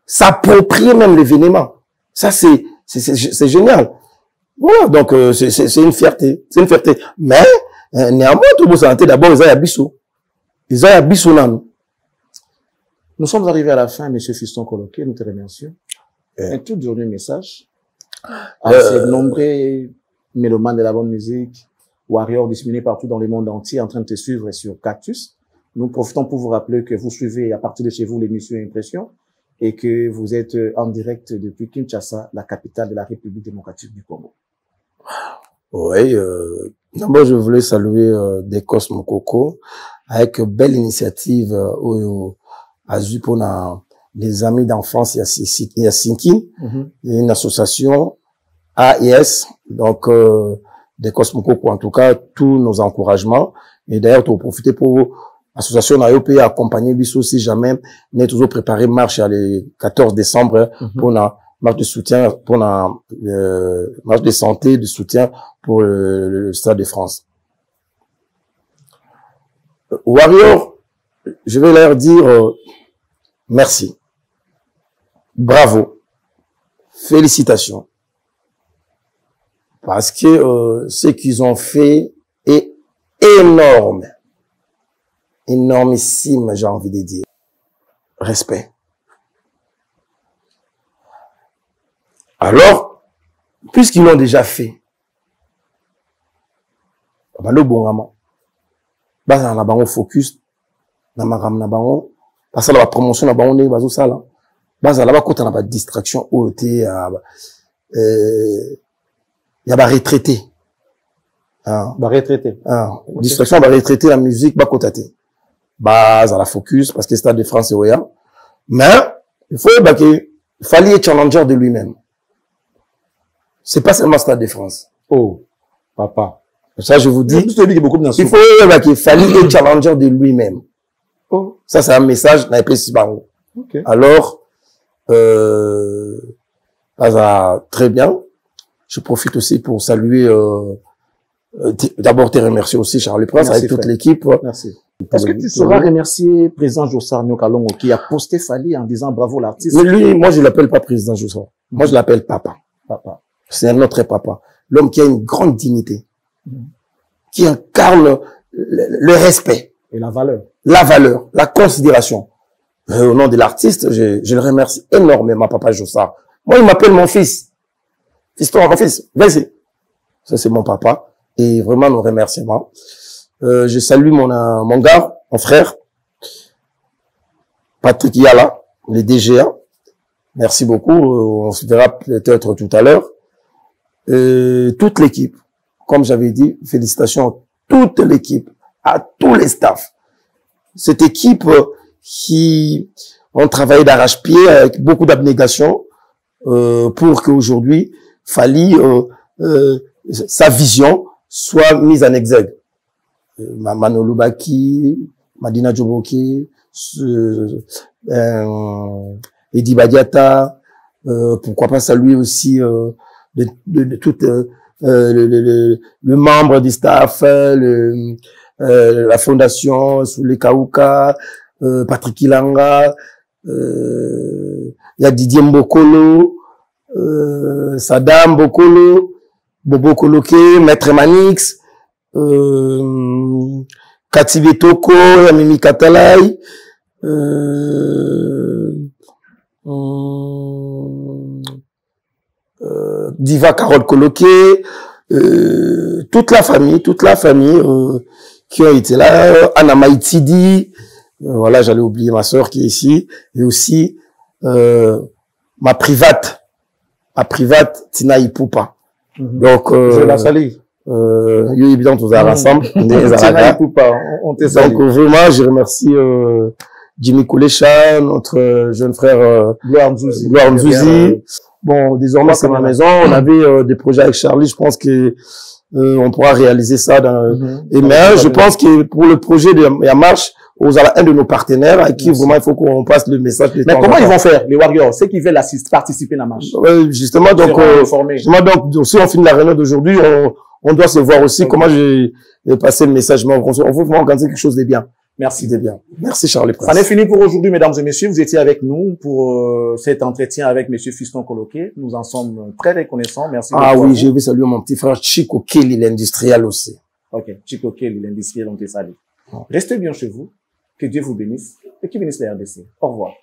s'approprier même l'événement. Ça, c'est génial. Voilà, donc c'est une fierté. C'est une fierté. Mais, néanmoins, tout le monde d'abord, ils ont Yabiso. Ils ont Yabiso là. Nous sommes arrivés à la fin, Monsieur Fiston Coloqué, nous te remercions. Un tout dernier message à ces nombreux mélomanes de la bonne musique, warriors disséminés partout dans le monde entier en train de te suivre sur Cactus. Nous profitons pour vous rappeler que vous suivez à partir de chez vous l'émission Impression et que vous êtes en direct depuis Kinshasa, la capitale de la République démocratique du Congo. Oui, d'abord je voulais saluer Dekos Mokoko avec une belle initiative à pour les amis d'enfance, il y a Sinkin, une association AES, donc Dekos Mokoko, en tout cas, tous nos encouragements. Et d'ailleurs, tu as profité pour l'association AEP accompagner Bissou si jamais n'est toujours préparé marche le 14 décembre pour la marche de soutien, pour la marche de santé, de soutien pour le Stade de France. Warrior, je vais leur dire merci, bravo, félicitations, parce que ce qu'ils ont fait est énorme, énormissime, j'ai envie de dire. Respect. Alors, puisqu'ils l'ont déjà fait, le bon moment, on a focus, on a parce que la promotion, on est basé ça là. Bas là, quand on a pas de distraction, il y a pas retraité. Retraité. Distraction, va retraiter la musique, va côté. Bas à la focus, parce que Stade de France est oya. Mais, il faut qu'il fallait être challenger de lui-même. C'est pas seulement Stade de France. Oh, papa. Ça, je vous dis. Il faut qu'il fallait être challenger de lui-même. Oh. Ça, c'est un message dans les okay. Alors, très bien. Je profite aussi pour saluer, d'abord te remercier aussi, Charles Prince, avec toute l'équipe. Merci. Est-ce que tu sauras remercier président Jossar Nyokalongo qui a posté Fally en disant bravo l'artiste? Mais lui, moi, je l'appelle pas président Jossar. Moi, je l'appelle papa. Papa. C'est un autre papa. L'homme qui a une grande dignité. Qui incarne le respect. Et la valeur. La valeur, la considération. Au nom de l'artiste, je le remercie énormément, papa Jossar. Moi, il m'appelle mon fils. Fiston, mon fils, vas-y. Ça, c'est mon papa. Et vraiment, nos remerciements. Je salue mon gars, mon frère, Patrick Yala, les DGA. Merci beaucoup. On se verra peut-être tout à l'heure. Toute l'équipe. Comme j'avais dit, félicitations à toute l'équipe, à tous les staffs. Cette équipe qui ont travaillé d'arrache-pied avec beaucoup d'abnégation pour qu'aujourd'hui, Fally, sa vision soit mise en exergue. Manolo Baki, Madina Djoboki, Eddie Badiata, pourquoi pas saluer aussi de toute le membre du staff, la fondation, Soulé Kaouka, Patrick Ilanga, il y a Didier Mbokolo, Sadam Bokolo, Bobo Koloke, Maître Manix, Katibe Toko, Mimi Katalai, Diva Carole Coloquet, toute la famille qui ont été là, Anna Maïtidi, voilà, j'allais oublier ma sœur qui est ici, et aussi ma private Tina Ipupa. Donc je la salue. Yo évident tous ensemble, Tina Ipupa, on te salue. Donc vraiment, je remercie Jimmy Koulecha, notre jeune frère Gloire Nzouzi. Bon, désormais c'est ma maison. On avait des projets avec Charlie. Je pense que on pourra réaliser ça et mais je pense que pour le projet de Yamarche, vous avez un de nos partenaires à qui vraiment il faut qu'on passe le message. Mais comment ils vont faire, les Warriors, ceux qui veulent participer à la marche? Justement, donc si on finit la réunion d'aujourd'hui, on doit se voir aussi comment j'ai passé le message. Mais on veut vraiment organiser quelque chose de bien. Merci. De bien. Merci Charles Prince. Ça n'est fini pour aujourd'hui, mesdames et messieurs. Vous étiez avec nous pour cet entretien avec monsieur Fiston Coloquet. Nous en sommes très reconnaissants. Merci. Ah oui, je vais saluer mon petit frère Chico Kelly, l'industriel aussi. Ok, Chico Kelly, l'industriel, on te salue. Restez bien chez vous. Que Dieu vous bénisse et qu'il bénisse la RDC. Au revoir.